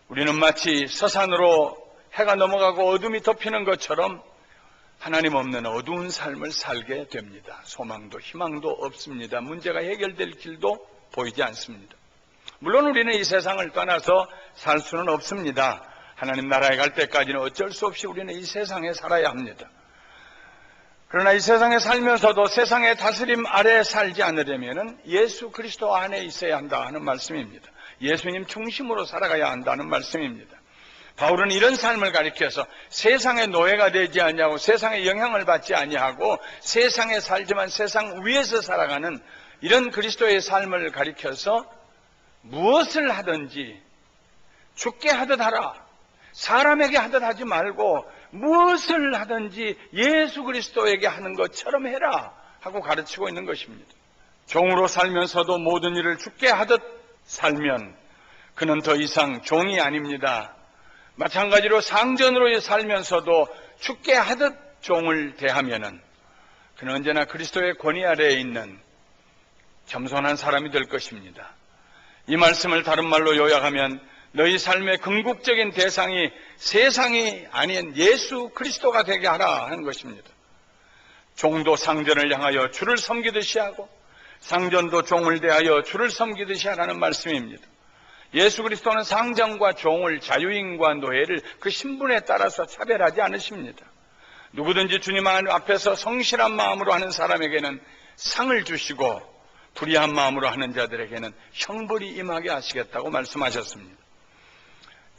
우리는 마치 서산으로 해가 넘어가고 어둠이 덮이는 것처럼 하나님 없는 어두운 삶을 살게 됩니다. 소망도 희망도 없습니다. 문제가 해결될 길도 보이지 않습니다. 물론 우리는 이 세상을 떠나서 살 수는 없습니다. 하나님 나라에 갈 때까지는 어쩔 수 없이 우리는 이 세상에 살아야 합니다. 그러나 이 세상에 살면서도 세상의 다스림 아래에 살지 않으려면 예수 그리스도 안에 있어야 한다 하는 말씀입니다. 예수님 중심으로 살아가야 한다는 말씀입니다. 바울은 이런 삶을 가리켜서 세상의 노예가 되지 아니하고 세상의 영향을 받지 아니하고 세상에 살지만 세상 위에서 살아가는 이런 그리스도의 삶을 가리켜서 무엇을 하든지 주께 하듯 하라. 사람에게 하듯 하지 말고 무엇을 하든지 예수 그리스도에게 하는 것처럼 해라 하고 가르치고 있는 것입니다. 종으로 살면서도 모든 일을 주께 하듯 살면 그는 더 이상 종이 아닙니다. 마찬가지로 상전으로 살면서도 주께 하듯 종을 대하면은 그는 언제나 그리스도의 권위 아래에 있는 겸손한 사람이 될 것입니다. 이 말씀을 다른 말로 요약하면 너희 삶의 궁극적인 대상이 세상이 아닌 예수 그리스도가 되게 하라 하는 것입니다. 종도 상전을 향하여 주를 섬기듯이 하고 상전도 종을 대하여 주를 섬기듯이 하라는 말씀입니다. 예수 그리스도는 상전과 종을 자유인과 노예를 그 신분에 따라서 차별하지 않으십니다. 누구든지 주님 앞에서 성실한 마음으로 하는 사람에게는 상을 주시고 불의한 마음으로 하는 자들에게는 형벌이 임하게 하시겠다고 말씀하셨습니다.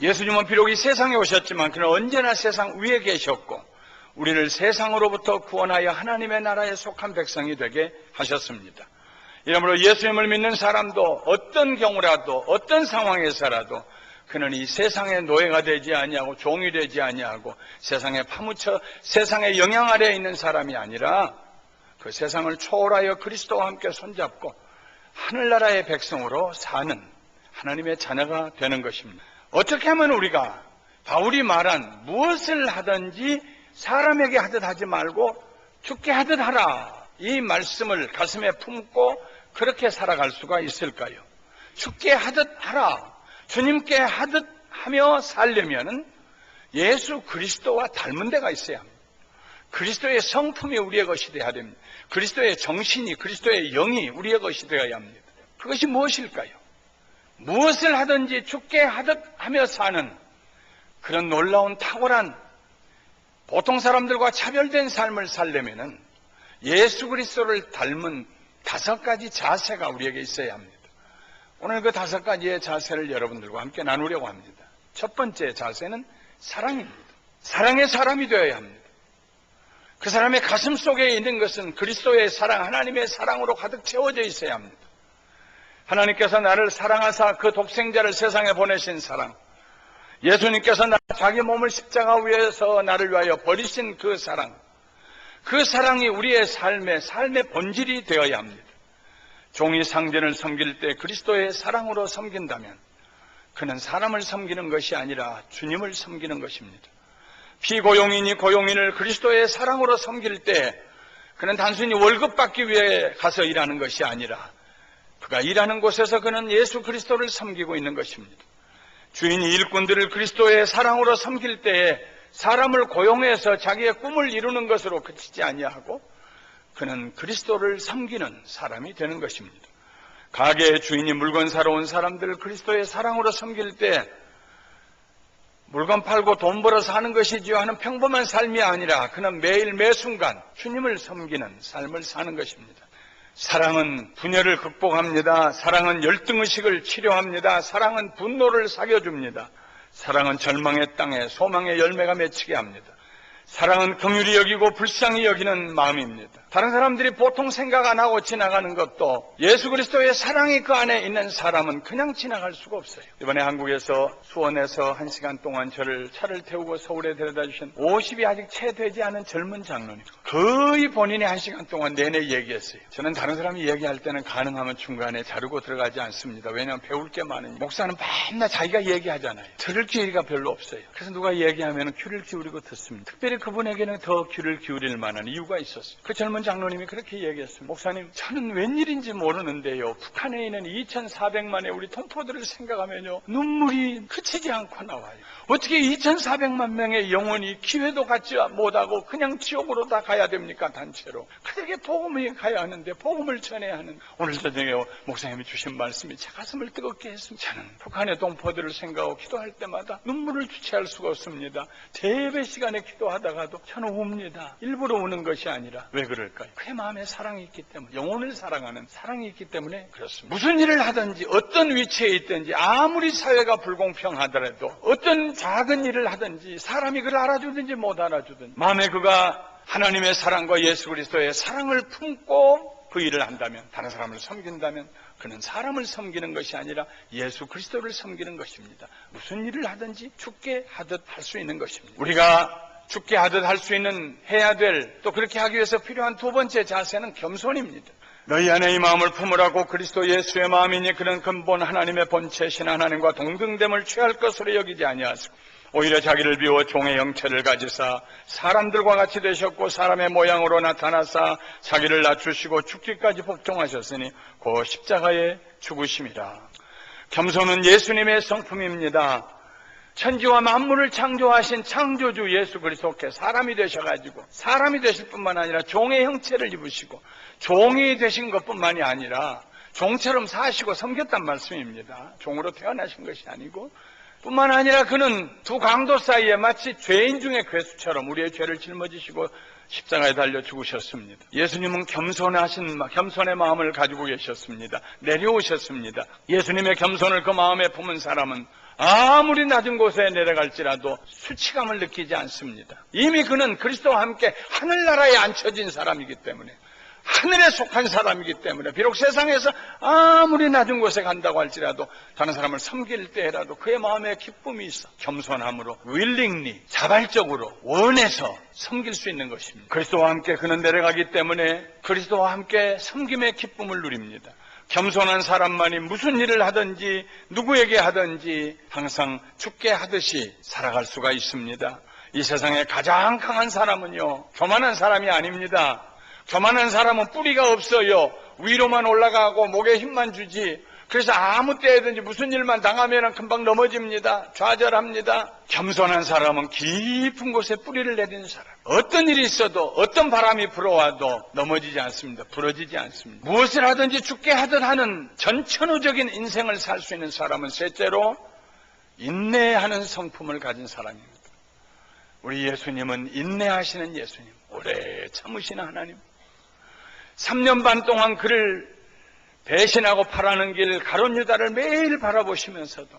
예수님은 비록 이 세상에 오셨지만 그는 언제나 세상 위에 계셨고 우리를 세상으로부터 구원하여 하나님의 나라에 속한 백성이 되게 하셨습니다. 이러므로 예수님을 믿는 사람도 어떤 경우라도 어떤 상황에서라도 그는 이 세상의 노예가 되지 아니하고 종이 되지 아니하고 세상에 파묻혀 세상의 영향 아래에 있는 사람이 아니라 그 세상을 초월하여 그리스도와 함께 손잡고 하늘나라의 백성으로 사는 하나님의 자녀가 되는 것입니다. 어떻게 하면 우리가 바울이 말한 무엇을 하든지 사람에게 하듯 하지 말고 주께 하듯 하라 이 말씀을 가슴에 품고 그렇게 살아갈 수가 있을까요? 주께 하듯 하라, 주님께 하듯 하며 살려면 예수 그리스도와 닮은 데가 있어야 합니다. 그리스도의 성품이 우리의 것이 되어야 됩니다. 그리스도의 정신이, 그리스도의 영이 우리의 것이 되어야 합니다. 그것이 무엇일까요? 무엇을 하든지 죽게 하듯 하며 사는 그런 놀라운 탁월한 보통 사람들과 차별된 삶을 살려면은 예수 그리스도를 닮은 5가지 자세가 우리에게 있어야 합니다. 오늘 그 5가지의 자세를 여러분들과 함께 나누려고 합니다. 첫 번째 자세는 사랑입니다. 사랑의 사람이 되어야 합니다. 그 사람의 가슴 속에 있는 것은 그리스도의 사랑, 하나님의 사랑으로 가득 채워져 있어야 합니다. 하나님께서 나를 사랑하사 그 독생자를 세상에 보내신 사랑, 예수님께서 자기 몸을 십자가 위에서 나를 위하여 버리신 그 사랑, 그 사랑이 우리의 삶의 본질이 되어야 합니다. 종이 상전을 섬길 때 그리스도의 사랑으로 섬긴다면 그는 사람을 섬기는 것이 아니라 주님을 섬기는 것입니다. 피고용인이 고용인을 그리스도의 사랑으로 섬길 때 그는 단순히 월급 받기 위해 가서 일하는 것이 아니라 그가 일하는 곳에서 그는 예수 그리스도를 섬기고 있는 것입니다. 주인이 일꾼들을 그리스도의 사랑으로 섬길 때에 사람을 고용해서 자기의 꿈을 이루는 것으로 그치지 아니하고 그는 그리스도를 섬기는 사람이 되는 것입니다. 가게의 주인이 물건 사러 온 사람들을 그리스도의 사랑으로 섬길 때 물건 팔고 돈 벌어서 하는 것이지요 하는 평범한 삶이 아니라 그는 매일 매순간 주님을 섬기는 삶을 사는 것입니다. 사랑은 분열을 극복합니다. 사랑은 열등의식을 치료합니다. 사랑은 분노를 사겨줍니다. 사랑은 절망의 땅에 소망의 열매가 맺히게 합니다. 사랑은 긍휼히 여기고 불쌍히 여기는 마음입니다. 다른 사람들이 보통 생각 안 하고 지나가는 것도 예수 그리스도의 사랑이 그 안에 있는 사람은 그냥 지나갈 수가 없어요. 이번에 한국에서 수원에서 1시간 동안 저를 차를 태우고 서울에 데려다 주신 50이 아직 채 되지 않은 젊은 장로님, 거의 본인이 1시간 동안 내내 얘기했어요. 저는 다른 사람이 얘기할 때는 가능하면 중간에 자르고 들어가지 않습니다. 왜냐하면 배울 게 많으니. 목사는 맨날 자기가 얘기하잖아요. 들을 기회가 별로 없어요. 그래서 누가 얘기하면 귀를 기울이고 듣습니다. 특별히 그분에게는 더 귀를 기울일 만한 이유가 있었어요. 그 젊은 장로님이 그렇게 얘기했습니다. 목사님, 저는 웬일인지 모르는데요, 북한에 있는 2,400만의 우리 동포들을 생각하면요 눈물이 그치지 않고 나와요. 어떻게 2,400만 명의 영혼이 기회도 갖지 못하고 그냥 지옥으로 다 가야 됩니까? 단체로. 그들에게 복음이 가야 하는데, 복음을 전해야 하는. 오늘 저녁에 목사님이 주신 말씀이 제 가슴을 뜨겁게 했습니다. 저는 북한의 동포들을 생각하고 기도할 때마다 눈물을 주체할 수가 없습니다. 대배 시간에 기도하다가도 저는 웁니다. 일부러 우는 것이 아니라. 왜 그럴까요? 그의 마음에 사랑이 있기 때문에, 영혼을 사랑하는 사랑이 있기 때문에 그렇습니다. 무슨 일을 하든지 어떤 위치에 있든지 아무리 사회가 불공평하더라도 어떤 작은 일을 하든지 사람이 그를 알아주든지 못 알아주든지 마음에 그가 하나님의 사랑과 예수 그리스도의 사랑을 품고 그 일을 한다면, 다른 사람을 섬긴다면 그는 사람을 섬기는 것이 아니라 예수 그리스도를 섬기는 것입니다. 무슨 일을 하든지 죽게 하듯 할 수 있는 것입니다. 우리가 죽게 하듯 할 수 있는, 해야 될, 또 그렇게 하기 위해서 필요한 두 번째 자세는 겸손입니다. 너희 안에 이 마음을 품으라고 그리스도 예수의 마음이니 그는 근본 하나님의 본체신 하나님과 동등됨을 취할 것으로 여기지 아니하시고 오히려 자기를 비워 종의 형체를 가지사 사람들과 같이 되셨고 사람의 모양으로 나타나사 자기를 낮추시고 죽기까지 복종하셨으니 그 십자가에 죽으심이라. 겸손은 예수님의 성품입니다. 천지와 만물을 창조하신 창조주 예수 그리스도께 사람이 되셔가지고 사람이 되실 뿐만 아니라 종의 형체를 입으시고 종이 되신 것뿐만이 아니라 종처럼 사시고 섬겼단 말씀입니다. 종으로 태어나신 것이 아니고, 뿐만 아니라 그는 두 강도 사이에 마치 죄인 중의 괴수처럼 우리의 죄를 짊어지시고 십자가에 달려 죽으셨습니다. 예수님은 겸손의 마음을 가지고 계셨습니다. 내려오셨습니다. 예수님의 겸손을 그 마음에 품은 사람은 아무리 낮은 곳에 내려갈지라도 수치감을 느끼지 않습니다. 이미 그는 그리스도와 함께 하늘나라에 앉혀진 사람이기 때문에, 하늘에 속한 사람이기 때문에, 비록 세상에서 아무리 낮은 곳에 간다고 할지라도 다른 사람을 섬길 때라도 그의 마음에 기쁨이 있어 겸손함으로 willingly, 자발적으로 원해서 섬길 수 있는 것입니다. 그리스도와 함께 그는 내려가기 때문에 그리스도와 함께 섬김의 기쁨을 누립니다. 겸손한 사람만이 무슨 일을 하든지 누구에게 하든지 항상 죽게 하듯이 살아갈 수가 있습니다. 이 세상에 가장 강한 사람은요, 교만한 사람이 아닙니다. 교만한 사람은 뿌리가 없어요. 위로만 올라가고 목에 힘만 주지 그래서 아무 때든지 무슨 일만 당하면 금방 넘어집니다. 좌절합니다. 겸손한 사람은 깊은 곳에 뿌리를 내리는 사람. 어떤 일이 있어도 어떤 바람이 불어와도 넘어지지 않습니다. 부러지지 않습니다. 무엇을 하든지 죽게 하듯 하는 전천후적인 인생을 살 수 있는 사람은 셋째로 인내하는 성품을 가진 사람입니다. 우리 예수님은 인내하시는 예수님, 오래 참으시는 하나님. 3년 반 동안 그를 배신하고 팔아는 길 가룟 유다를 매일 바라보시면서도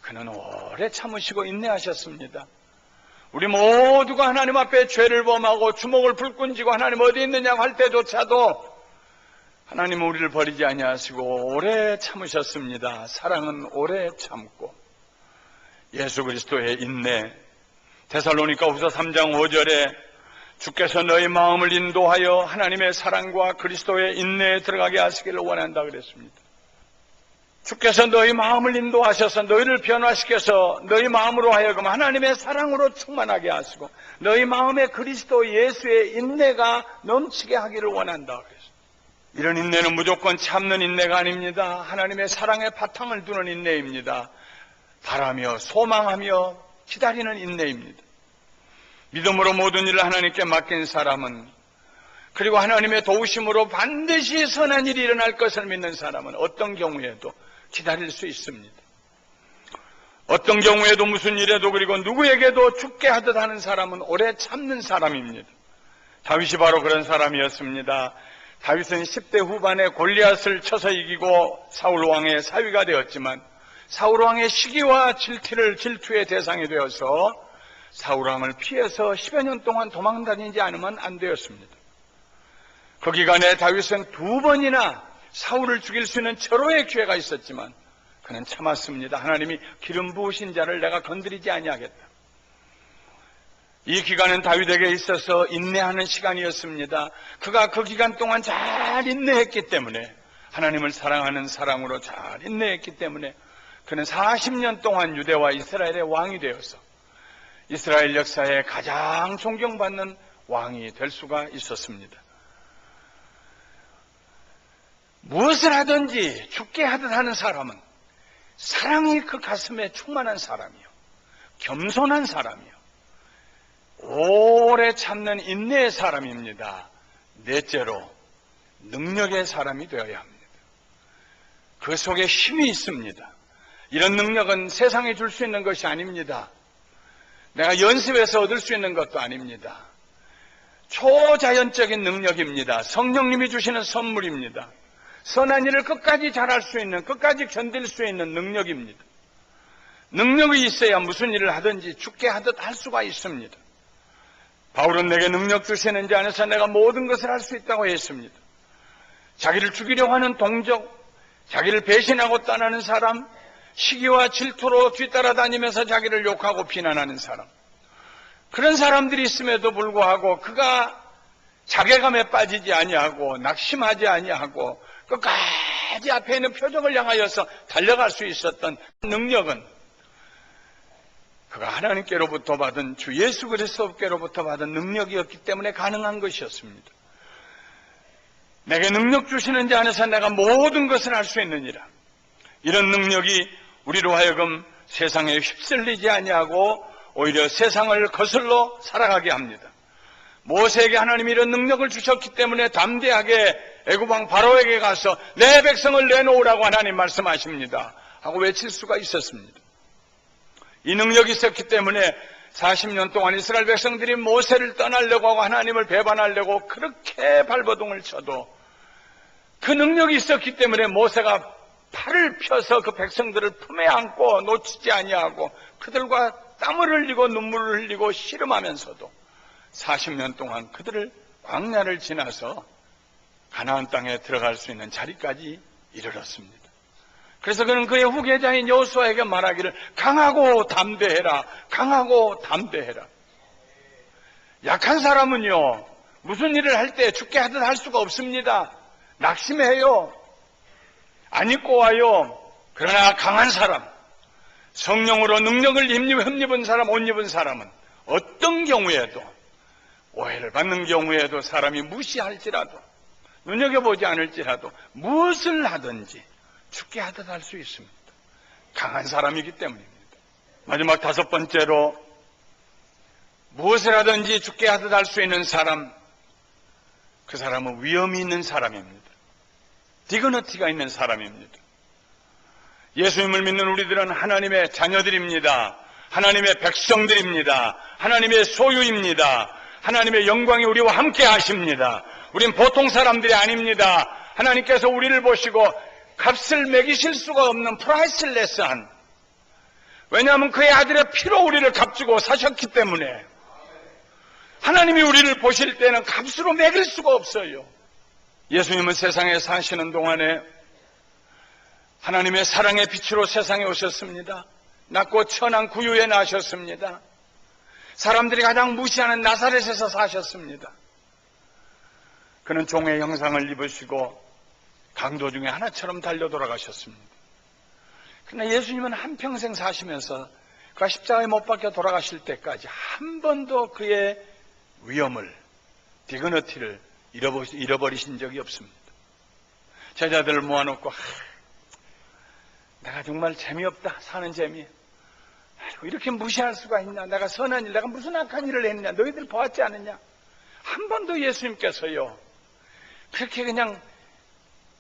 그는 오래 참으시고 인내하셨습니다. 우리 모두가 하나님 앞에 죄를 범하고 주먹을 불끈 쥐고 하나님 어디 있느냐고 할 때조차도 하나님은 우리를 버리지 아니하시고 오래 참으셨습니다. 사랑은 오래 참고 예수 그리스도의 인내. 데살로니가후서 3장 5절에 주께서 너희 마음을 인도하여 하나님의 사랑과 그리스도의 인내에 들어가게 하시기를 원한다 그랬습니다. 주께서 너희 마음을 인도하셔서 너희를 변화시켜서 너희 마음으로 하여금 하나님의 사랑으로 충만하게 하시고 너희 마음에 그리스도 예수의 인내가 넘치게 하기를 원한다 그랬습니다. 이런 인내는 무조건 참는 인내가 아닙니다. 하나님의 사랑에 바탕을 두는 인내입니다. 바라며 소망하며 기다리는 인내입니다. 믿음으로 모든 일을 하나님께 맡긴 사람은, 그리고 하나님의 도우심으로 반드시 선한 일이 일어날 것을 믿는 사람은 어떤 경우에도 기다릴 수 있습니다. 어떤 경우에도 무슨 일에도 그리고 누구에게도 죽게 하듯 하는 사람은 오래 참는 사람입니다. 다윗이 바로 그런 사람이었습니다. 다윗은 10대 후반에 골리앗을 쳐서 이기고 사울 왕의 사위가 되었지만 사울 왕의 시기와 질투의 대상이 되어서 사울 왕을 피해서 10여 년 동안 도망다니지 않으면 안 되었습니다. 그 기간에 다윗은 2번이나 사울을 죽일 수 있는 절호의 기회가 있었지만 그는 참았습니다. 하나님이 기름 부으신 자를 내가 건드리지 아니하겠다. 이 기간은 다윗에게 있어서 인내하는 시간이었습니다. 그가 그 기간 동안 잘 인내했기 때문에, 하나님을 사랑하는 사랑으로 잘 인내했기 때문에 그는 40년 동안 유대와 이스라엘의 왕이 되어서 이스라엘 역사에 가장 존경받는 왕이 될 수가 있었습니다. 무엇을 하든지 죽게 하듯 하는 사람은 사랑이 그 가슴에 충만한 사람이요, 겸손한 사람이요, 오래 참는 인내의 사람입니다. 넷째로 능력의 사람이 되어야 합니다. 그 속에 힘이 있습니다. 이런 능력은 세상에 줄 수 있는 것이 아닙니다. 내가 연습해서 얻을 수 있는 것도 아닙니다. 초자연적인 능력입니다. 성령님이 주시는 선물입니다. 선한 일을 끝까지 잘할 수 있는, 끝까지 견딜 수 있는 능력입니다. 능력이 있어야 무슨 일을 하든지 죽게 하듯 할 수가 있습니다. 바울은 내게 능력 주시는 자 안에서 내가 모든 것을 할 수 있다고 했습니다. 자기를 죽이려고 하는 동족, 자기를 배신하고 떠나는 사람, 시기와 질투로 뒤따라다니면서 자기를 욕하고 비난하는 사람, 그런 사람들이 있음에도 불구하고 그가 자괴감에 빠지지 아니하고 낙심하지 아니하고 끝까지 앞에 있는 표적을 향하여서 달려갈 수 있었던 능력은 그가 하나님께로부터 받은, 주 예수 그리스도께로부터 받은 능력이었기 때문에 가능한 것이었습니다. 내게 능력 주시는 자 안에서 내가 모든 것을 할 수 있느니라. 이런 능력이 우리로 하여금 세상에 휩쓸리지 아니하고 오히려 세상을 거슬러 살아가게 합니다. 모세에게 하나님이 이런 능력을 주셨기 때문에 담대하게 애굽왕 바로에게 가서 내 백성을 내놓으라고 하나님 말씀하십니다 하고 외칠 수가 있었습니다. 이 능력이 있었기 때문에 40년 동안 이스라엘 백성들이 모세를 떠나려고 하고 하나님을 배반하려고 그렇게 발버둥을 쳐도 그 능력이 있었기 때문에 모세가 팔을 펴서 그 백성들을 품에 안고 놓치지 아니하고 그들과 땀을 흘리고 눈물을 흘리고 씨름하면서도 40년 동안 그들을 광야를 지나서 가나안 땅에 들어갈 수 있는 자리까지 이르렀습니다. 그래서 그는 그의 후계자인 여호수아에게 말하기를 강하고 담대해라, 강하고 담대해라. 약한 사람은요, 무슨 일을 할 때 죽게 하듯 할 수가 없습니다. 낙심해요. 안 입고 와요. 그러나 강한 사람, 성령으로 능력을 힘입은 사람, 옷 입은 사람은 어떤 경우에도, 오해를 받는 경우에도, 사람이 무시할지라도, 눈여겨보지 않을지라도 무엇을 하든지 죽게 하듯 할 수 있습니다. 강한 사람이기 때문입니다. 마지막 다섯 번째로 무엇을 하든지 죽게 하듯 할 수 있는 사람, 그 사람은 위험이 있는 사람입니다. 디그너티가 있는 사람입니다. 예수님을 믿는 우리들은 하나님의 자녀들입니다. 하나님의 백성들입니다. 하나님의 소유입니다. 하나님의 영광이 우리와 함께 하십니다. 우린 보통 사람들이 아닙니다. 하나님께서 우리를 보시고 값을 매기실 수가 없는 프라이슬레스한, 왜냐하면 그의 아들의 피로 우리를 값주고 사셨기 때문에 하나님이 우리를 보실 때는 값으로 매길 수가 없어요. 예수님은 세상에 사시는 동안에 하나님의 사랑의 빛으로 세상에 오셨습니다. 낮고 천한 구유에 나셨습니다. 사람들이 가장 무시하는 나사렛에서 사셨습니다. 그는 종의 형상을 입으시고 강도 중에 하나처럼 달려 돌아가셨습니다. 그러나 예수님은 한평생 사시면서 그가 십자가에 못 박혀 돌아가실 때까지 한 번도 그의 위엄을, 디그너티를 잃어버리신 적이 없습니다. 제자들을 모아놓고 내가 정말 재미없다, 사는 재미. 이렇게 무시할 수가 있냐. 내가 선한 일, 내가 무슨 악한 일을 했냐. 너희들 보았지 않느냐. 한 번도 예수님께서요, 그렇게 그냥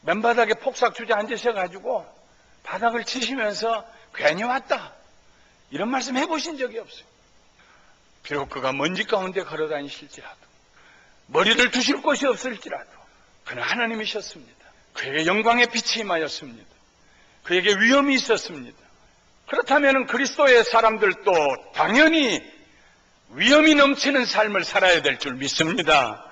맨바닥에 폭삭 주저앉으셔가지고 바닥을 치시면서 괜히 왔다, 이런 말씀 해보신 적이 없어요. 비록 그가 먼지 가운데 걸어다니실지라도, 머리를 두실 곳이 없을지라도 그는 하나님이셨습니다. 그에게 영광의 빛이 임하였습니다. 그에게 위엄이 있었습니다. 그렇다면 그리스도의 사람들도 당연히 위엄이 넘치는 삶을 살아야 될 줄 믿습니다.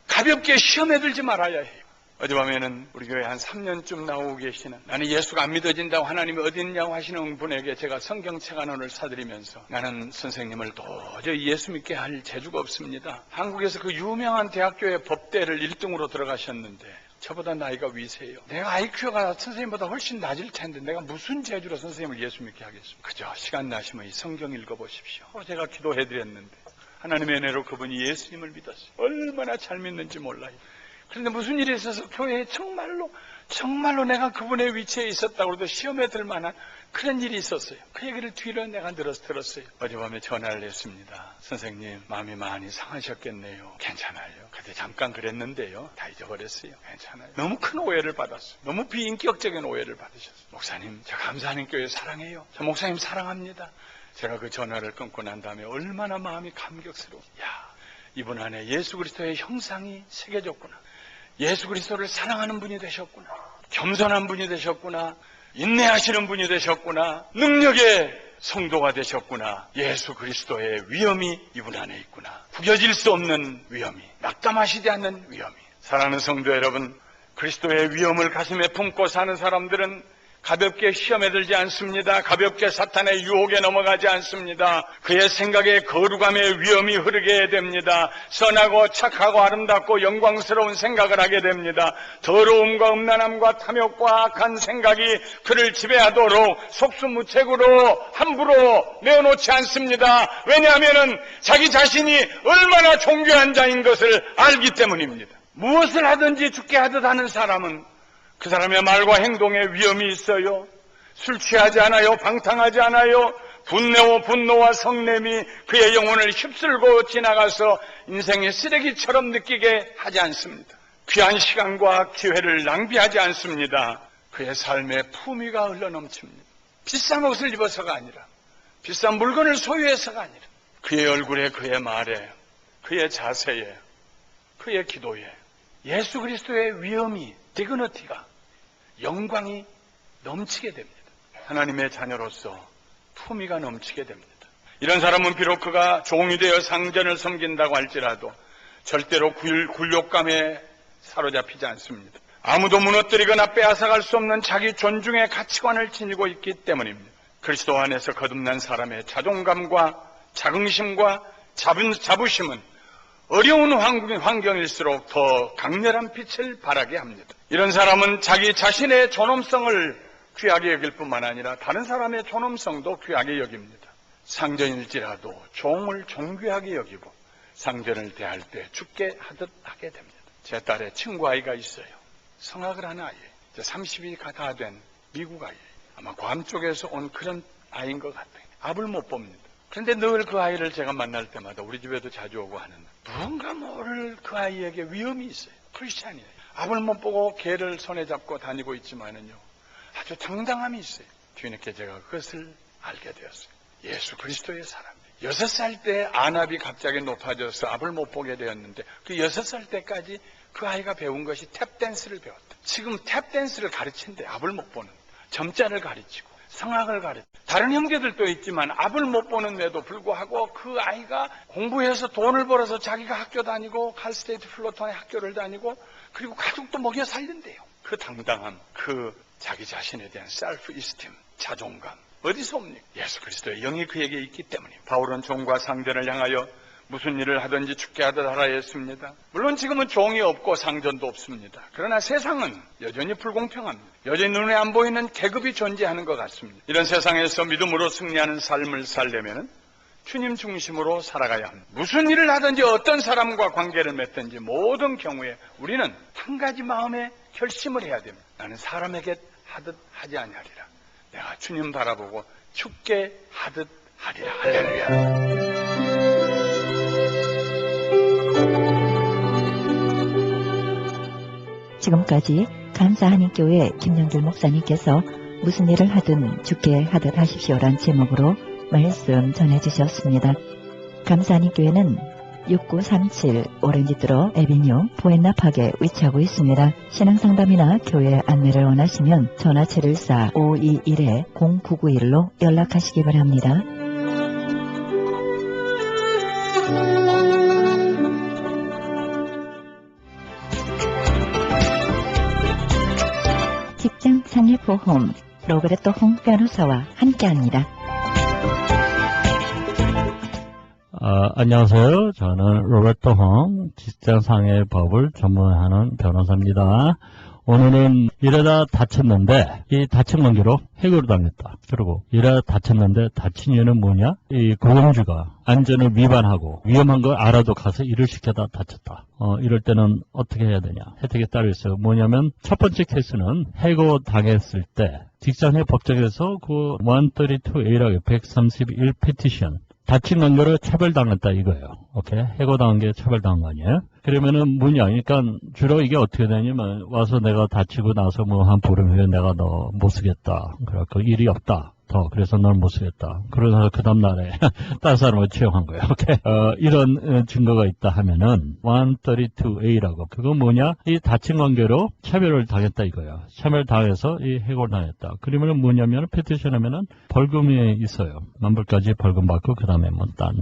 가볍게 시험에 들지 말아야 해요. 어젯밤에는 우리 교회 한 3년쯤 나오고 계시는, 나는 예수가 안 믿어진다고 하나님이 어디 있냐고 하시는 분에게 제가 성경책 한 권을 사드리면서, 나는 선생님을 도저히 예수 믿게 할 재주가 없습니다. 한국에서 그 유명한 대학교의 법대를 1등으로 들어가셨는데 저보다 나이가 위세요. 내가 IQ가 선생님보다 훨씬 낮을 텐데 내가 무슨 재주로 선생님을 예수 믿게 하겠습니까? 그저 시간 나시면 이 성경 읽어보십시오. 제가 기도해드렸는데 하나님의 은혜로 그분이 예수님을 믿었어요. 얼마나 잘 믿는지 몰라요. 그런데 무슨 일이 있어서 교회에 정말로 내가 그분의 위치에 있었다고 해도 시험에 들 만한 그런 일이 있었어요. 그 얘기를 뒤로 내가 들었어요. 어젯밤에 전화를 했습니다. 선생님, 마음이 많이 상하셨겠네요. 괜찮아요. 그때 잠깐 그랬는데요, 다 잊어버렸어요. 괜찮아요. 너무 큰 오해를 받았어요. 너무 비인격적인 오해를 받으셨어요. 목사님, 제가 감사하는 교회 사랑해요. 저 목사님 사랑합니다. 제가 그 전화를 끊고 난 다음에 얼마나 마음이 감격스러워. 이분 안에 예수 그리스도의 형상이 새겨졌구나. 예수 그리스도를 사랑하는 분이 되셨구나. 겸손한 분이 되셨구나. 인내하시는 분이 되셨구나. 능력의 성도가 되셨구나. 예수 그리스도의 위엄이 이분 안에 있구나. 구겨질 수 없는 위엄이, 낙담하시지 않는 위엄이. 사랑하는 성도 여러분, 그리스도의 위엄을 가슴에 품고 사는 사람들은 가볍게 시험에 들지 않습니다. 가볍게 사탄의 유혹에 넘어가지 않습니다. 그의 생각에 거룩함의 위엄이 흐르게 됩니다. 선하고 착하고 아름답고 영광스러운 생각을 하게 됩니다. 더러움과 음란함과 탐욕과 악한 생각이 그를 지배하도록 속수무책으로 함부로 내어놓지 않습니다. 왜냐하면 자기 자신이 얼마나 존귀한 자인 것을 알기 때문입니다. 무엇을 하든지 죽게 하듯 하는 사람은 그 사람의 말과 행동에 위엄이 있어요. 술 취하지 않아요. 방탕하지 않아요. 분노와 성냄이 그의 영혼을 휩쓸고 지나가서 인생의 쓰레기처럼 느끼게 하지 않습니다. 귀한 시간과 기회를 낭비하지 않습니다. 그의 삶에 품위가 흘러넘칩니다. 비싼 옷을 입어서가 아니라, 비싼 물건을 소유해서가 아니라, 그의 얼굴에, 그의 말에, 그의 자세에, 그의 기도에 예수 그리스도의 위엄이, 디그너티가, 영광이 넘치게 됩니다. 하나님의 자녀로서 품위가 넘치게 됩니다. 이런 사람은 비록 그가 종이 되어 상전을 섬긴다고 할지라도 절대로 굴욕감에 사로잡히지 않습니다. 아무도 무너뜨리거나 빼앗아갈 수 없는 자기 존중의 가치관을 지니고 있기 때문입니다. 그리스도 안에서 거듭난 사람의 자존감과 자긍심과 자부심은 어려운 환경일수록 더 강렬한 빛을 발하게 합니다. 이런 사람은 자기 자신의 존엄성을 귀하게 여길 뿐만 아니라 다른 사람의 존엄성도 귀하게 여깁니다. 상전일지라도 종을 존귀하게 여기고 상전을 대할 때 죽게 하듯 하게 됩니다. 제 딸의 친구 아이가 있어요. 성악을 하는 아이예요. 이제 30이 다 된 미국 아이. 아마 괌 쪽에서 온 그런 아이인 것 같아요. 압을 못 봅니다. 그런데 늘 그 아이를 제가 만날 때마다 우리 집에도 자주 오고 하는 무언가 모를 그 아이에게 위험이 있어요. 크리스찬이에요. 압을 못 보고 개를 손에 잡고 다니고 있지만은요. 아주 당당함이 있어요. 뒤늦게 제가 그것을 알게 되었어요. 예수 그리스도의 사람. 6살 때 안압이 갑자기 높아져서 압을 못 보게 되었는데 그 6살 때까지 그 아이가 배운 것이 탭댄스를 배웠다. 지금 탭댄스를 가르친대. 압을 못 보는. 점자를 가르치고 성악을 가르치고 다른 형제들도 있지만 압을 못 보는데도 불구하고 그 아이가 공부해서 돈을 벌어서 자기가 학교 다니고 칼스테이트 플로톤의 학교를 다니고 그리고 가족도 먹여 살린대요. 그 당당함, 그 자기 자신에 대한 셀프 이스팀, 자존감 어디서 옵니까? 예수 그리스도의 영이 그에게 있기 때문입니다. 바울은 종과 상전을 향하여 무슨 일을 하든지 죽게 하듯 하라 했습니다. 물론 지금은 종이 없고 상전도 없습니다. 그러나 세상은 여전히 불공평합니다. 여전히 눈에 안 보이는 계급이 존재하는 것 같습니다. 이런 세상에서 믿음으로 승리하는 삶을 살려면 주님 중심으로 살아가야 합니다. 무슨 일을 하든지 어떤 사람과 관계를 맺든지 모든 경우에 우리는 한 가지 마음의 결심을 해야 됩니다. 나는 사람에게 하듯 하지 아니하리라. 내가 주님 바라보고 죽게 하듯 하리라. 할렐루야. 지금까지 감사하님교회 김영길 목사님께서 무슨 일을 하든 죽게 하듯 하십시오란 제목으로 말씀 전해주셨습니다. 감사하님교회는 6937 오렌지드로 에비뉴 포엔나팍에 위치하고 있습니다. 신앙상담이나 교회 안내를 원하시면 전화 714-521-0991로 연락하시기 바랍니다. 직장 상해보험 로베르토 홍 변호사와 함께합니다. 안녕하세요. 저는 로베르토 홍 직장상해법을 전문하는 변호사입니다. 오늘은 이러다 다쳤는데 이 다친 관계로 해고를 당했다. 그리고 이러다 다쳤는데 다친 이유는 뭐냐? 이 고용주가 안전을 위반하고 위험한 걸 알아도 가서 일을 시켜다 다쳤다. 이럴 때는 어떻게 해야 되냐? 혜택이 따로 있어요. 뭐냐면 첫 번째 케이스는 해고 당했을 때 직장해 법정에서 그 132A라고 131 페티션 다친 관계로 처벌당했다 이거예요. 오케이? 해고당한 게 처벌당한 거 아니에요? 그러면은 뭐냐? 그러니까 주로 이게 어떻게 되냐면 와서 내가 다치고 나서 뭐 한 보름 후에 내가 너 못 쓰겠다. 그래갖고 일이 없다. 그래서 널 못 쓰겠다. 그러다가 그 다음날에 다른 사람을 채용한 거예요. 오케이? 이런 증거가 있다 하면은 132A라고 그거 뭐냐? 이 다친 관계로 차별을 당했다 이거예요. 차별 당해서 이 해고를 당했다. 그러면은 뭐냐면 페티션 하면은 벌금이 있어요. 만불까지 벌금 받고 그 다음에 뭐 딴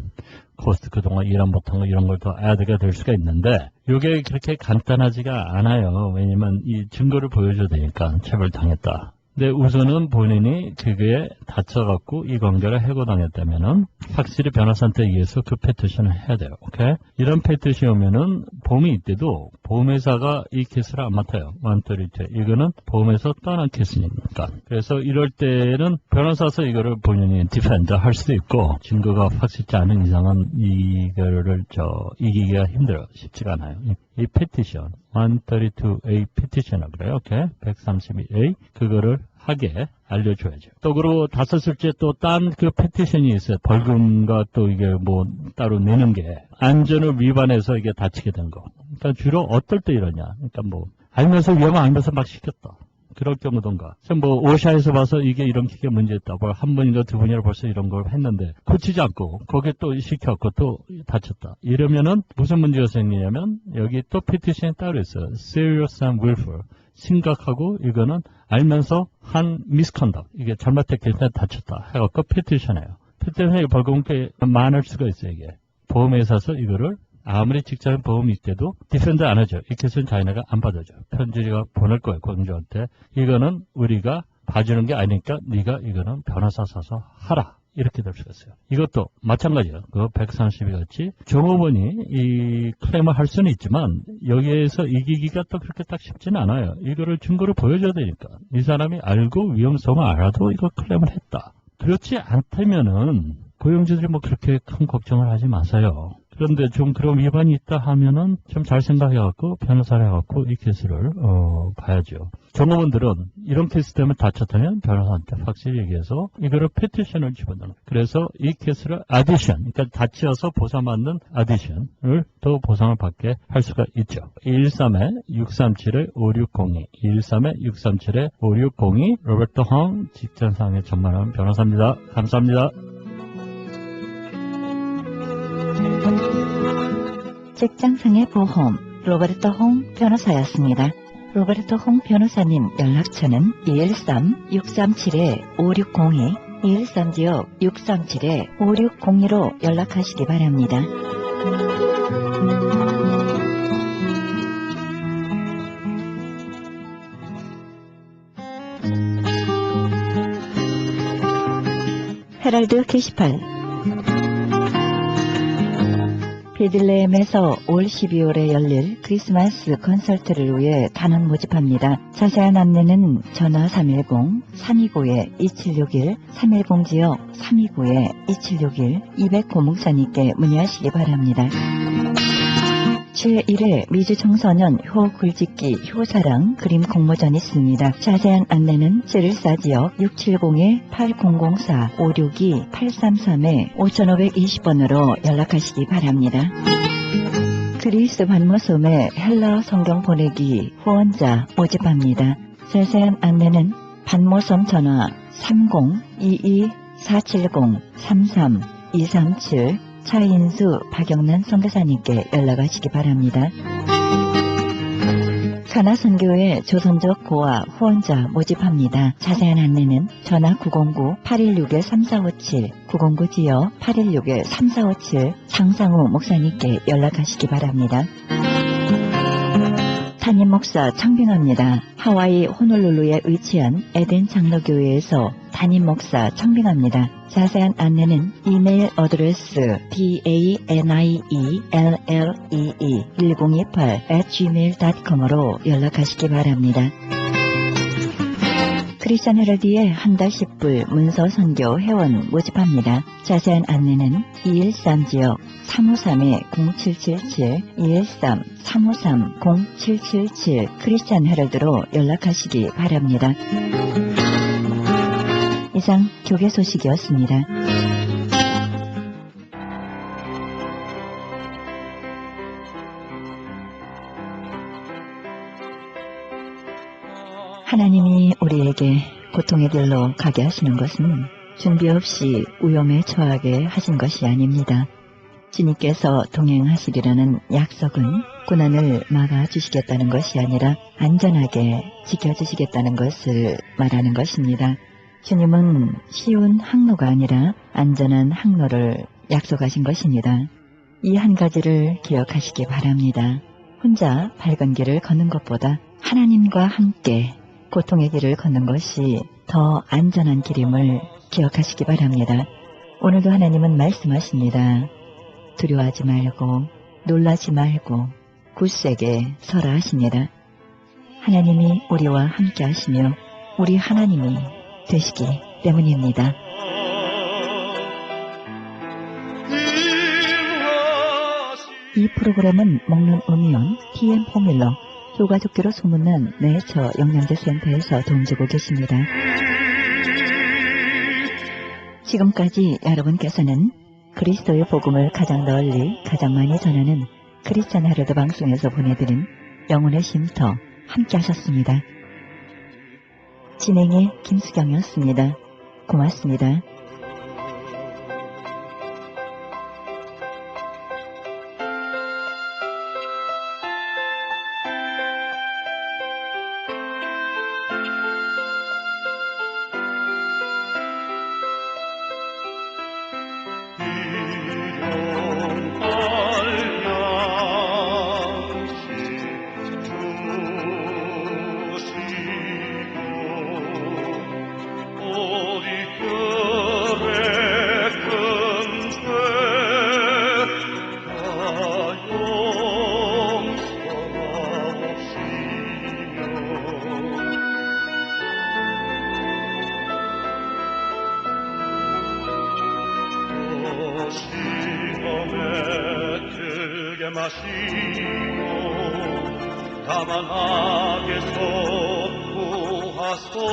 코스트 그동안 일안 못한 거 이런 걸 더 애드가 될 수가 있는데 이게 그렇게 간단하지가 않아요. 왜냐면 이 증거를 보여줘야 되니까 차별 당했다. 근데 우선은 본인이 그게 다쳐갖고 이 관계를 해고당했다면은 확실히 변호사한테 의해서 그 페티션을 해야 돼요. 오케이? 이런 페티션이 오면은 보험이 있대도 보험회사가 이 케이스를 안 맡아요. 132. 이거는 보험에서 떠난 케이스니까. 그래서 이럴 때는 변호사서 이거를 본인이 디펜드 할 수도 있고 증거가 확실치 않은 이상은 이거를 이기기가 힘들어요. 쉽지가 않아요. 이 페티션 132A 페티션이라고 그래요. 오케이? 132A 그거를 하게 알려줘야죠. 또 그리고 다쳤을때 또 딴 그 페티션이 있어요. 벌금과 또 이게 뭐 따로 내는 게 안전을 위반해서 이게 다치게 된 거. 그러니까 주로 어떨 때 이러냐. 그러니까 뭐 알면서 위험 알면서 막 시켰다. 그럴 경우던가. 뭐 오샤에서 봐서 이게 이런 게 문제였다. 뭐 한 번인가 두 번이나 벌써 이런 걸 했는데 고치지 않고 거기에 또 시켰고 또 다쳤다. 이러면은 무슨 문제가 생기냐면 여기 또 페티션이 따로 있어요. Serious and willful. 심각하고 이거는 알면서 한 misconduct. 이게 잘못했기 때문에 다쳤다. 해갖고 페티션이에요. 페티션이 벌금이 꽤 많을 수가 있어요. 이게. 보험회사에서 이거를 아무리 직장인 보험이 있대도 디펜드 안 하죠. 이 케이스는 자기네가 안 받아줘. 편지가 보낼 거예요. 공주한테. 이거는 우리가 봐주는 게 아니니까 네가 이거는 변호사 사서 하라. 이렇게 될 수가 있어요. 이것도 마찬가지예요. 그 132 같이 종업원이 이 클레임을 할 수는 있지만 여기에서 이기기가 또 그렇게 딱 쉽지는 않아요. 이거를 증거를 보여줘야 되니까. 이 사람이 알고 위험성을 알아도 이거 클레임을 했다. 그렇지 않다면은 고용주들이 뭐 그렇게 큰 걱정을 하지 마세요. 그런데 좀 그런 위반이 있다 하면은 좀 잘 생각해갖고 변호사를 해갖고 이 케이스를 봐야죠. 종업원들은 이런 케이스 때문에 다쳤다면 변호사한테 확실히 얘기해서 이거를 페티션을 집어넣는. 그래서 이 케이스를 아디션, 그러니까 다치어서 보상받는 아디션을 또 보상을 받게 할 수가 있죠. 213-637-5602, 213-637-5602 로버트 홍 직장상해 전문한 변호사입니다. 감사합니다. 직장상해 보험 로베르토 홍 변호사였습니다. 로베르토 홍 변호사님 연락처는 213-637-5602, 213-637-5602로 연락하시기 바랍니다. 헤럴드 게시판 베들레헴에서 올 12월에 열릴 크리스마스 콘서트를 위해 단원 모집합니다. 자세한 안내는 전화 310-329-2761, 310지역 329-2761, 200호 목사님께 문의하시기 바랍니다. 제1회 미주청소년 효글짓기 효사랑 그림 공모전이 있습니다. 자세한 안내는 714지역 670-8004-562-833-5520번으로 연락하시기 바랍니다. 그리스 반모섬에 헬라 성경 보내기 후원자 모집합니다. 자세한 안내는 반모섬 전화 30-22-470-33-237 차인수 박영란 선교사님께 연락하시기 바랍니다. 가나선교회 조선족 고아 후원자 모집합니다. 자세한 안내는 전화 909-816-3457, 909지역 816-3457 장상우 목사님께 연락하시기 바랍니다. 담임 목사 청빙합니다. 하와이 호놀룰루에 위치한 에덴 장로교회에서 담임 목사 청빙합니다. 자세한 안내는 이메일 어드레스 danielee1028@gmail.com으로 연락하시기 바랍니다. 크리스천 헤럴드의 한 달 10불 문서 선교 회원 모집합니다. 자세한 안내는 213지역 353-0777, 213-353-0777 크리스천 헤럴드로 연락하시기 바랍니다. 이상 교계 소식이었습니다. 하나님이 우리에게 고통의 길로 가게 하시는 것은 준비 없이 위험에 처하게 하신 것이 아닙니다. 주님께서 동행하시리라는 약속은 고난을 막아주시겠다는 것이 아니라 안전하게 지켜주시겠다는 것을 말하는 것입니다. 주님은 쉬운 항로가 아니라 안전한 항로를 약속하신 것입니다. 이 한 가지를 기억하시기 바랍니다. 혼자 밝은 길을 걷는 것보다 하나님과 함께 고통의 길을 걷는 것이 더 안전한 길임을 기억하시기 바랍니다. 오늘도 하나님은 말씀하십니다. 두려워하지 말고 놀라지 말고 굳세게 서라 하십니다. 하나님이 우리와 함께 하시며 우리 하나님이 되시기 때문입니다. 이 프로그램은 먹는 음이온 TM 포뮬러 효과 좋기로 소문난 네이처 영양제 센터에서 도움주고 계십니다. 지금까지 여러분께서는 그리스도의 복음을 가장 널리 가장 많이 전하는 크리스천 헤럴드 방송에서 보내드린 영혼의 쉼터 함께 하셨습니다. 진행의 김수경이었습니다. 고맙습니다. 시 애뜨게 마시고 다만 악에서 구하소서.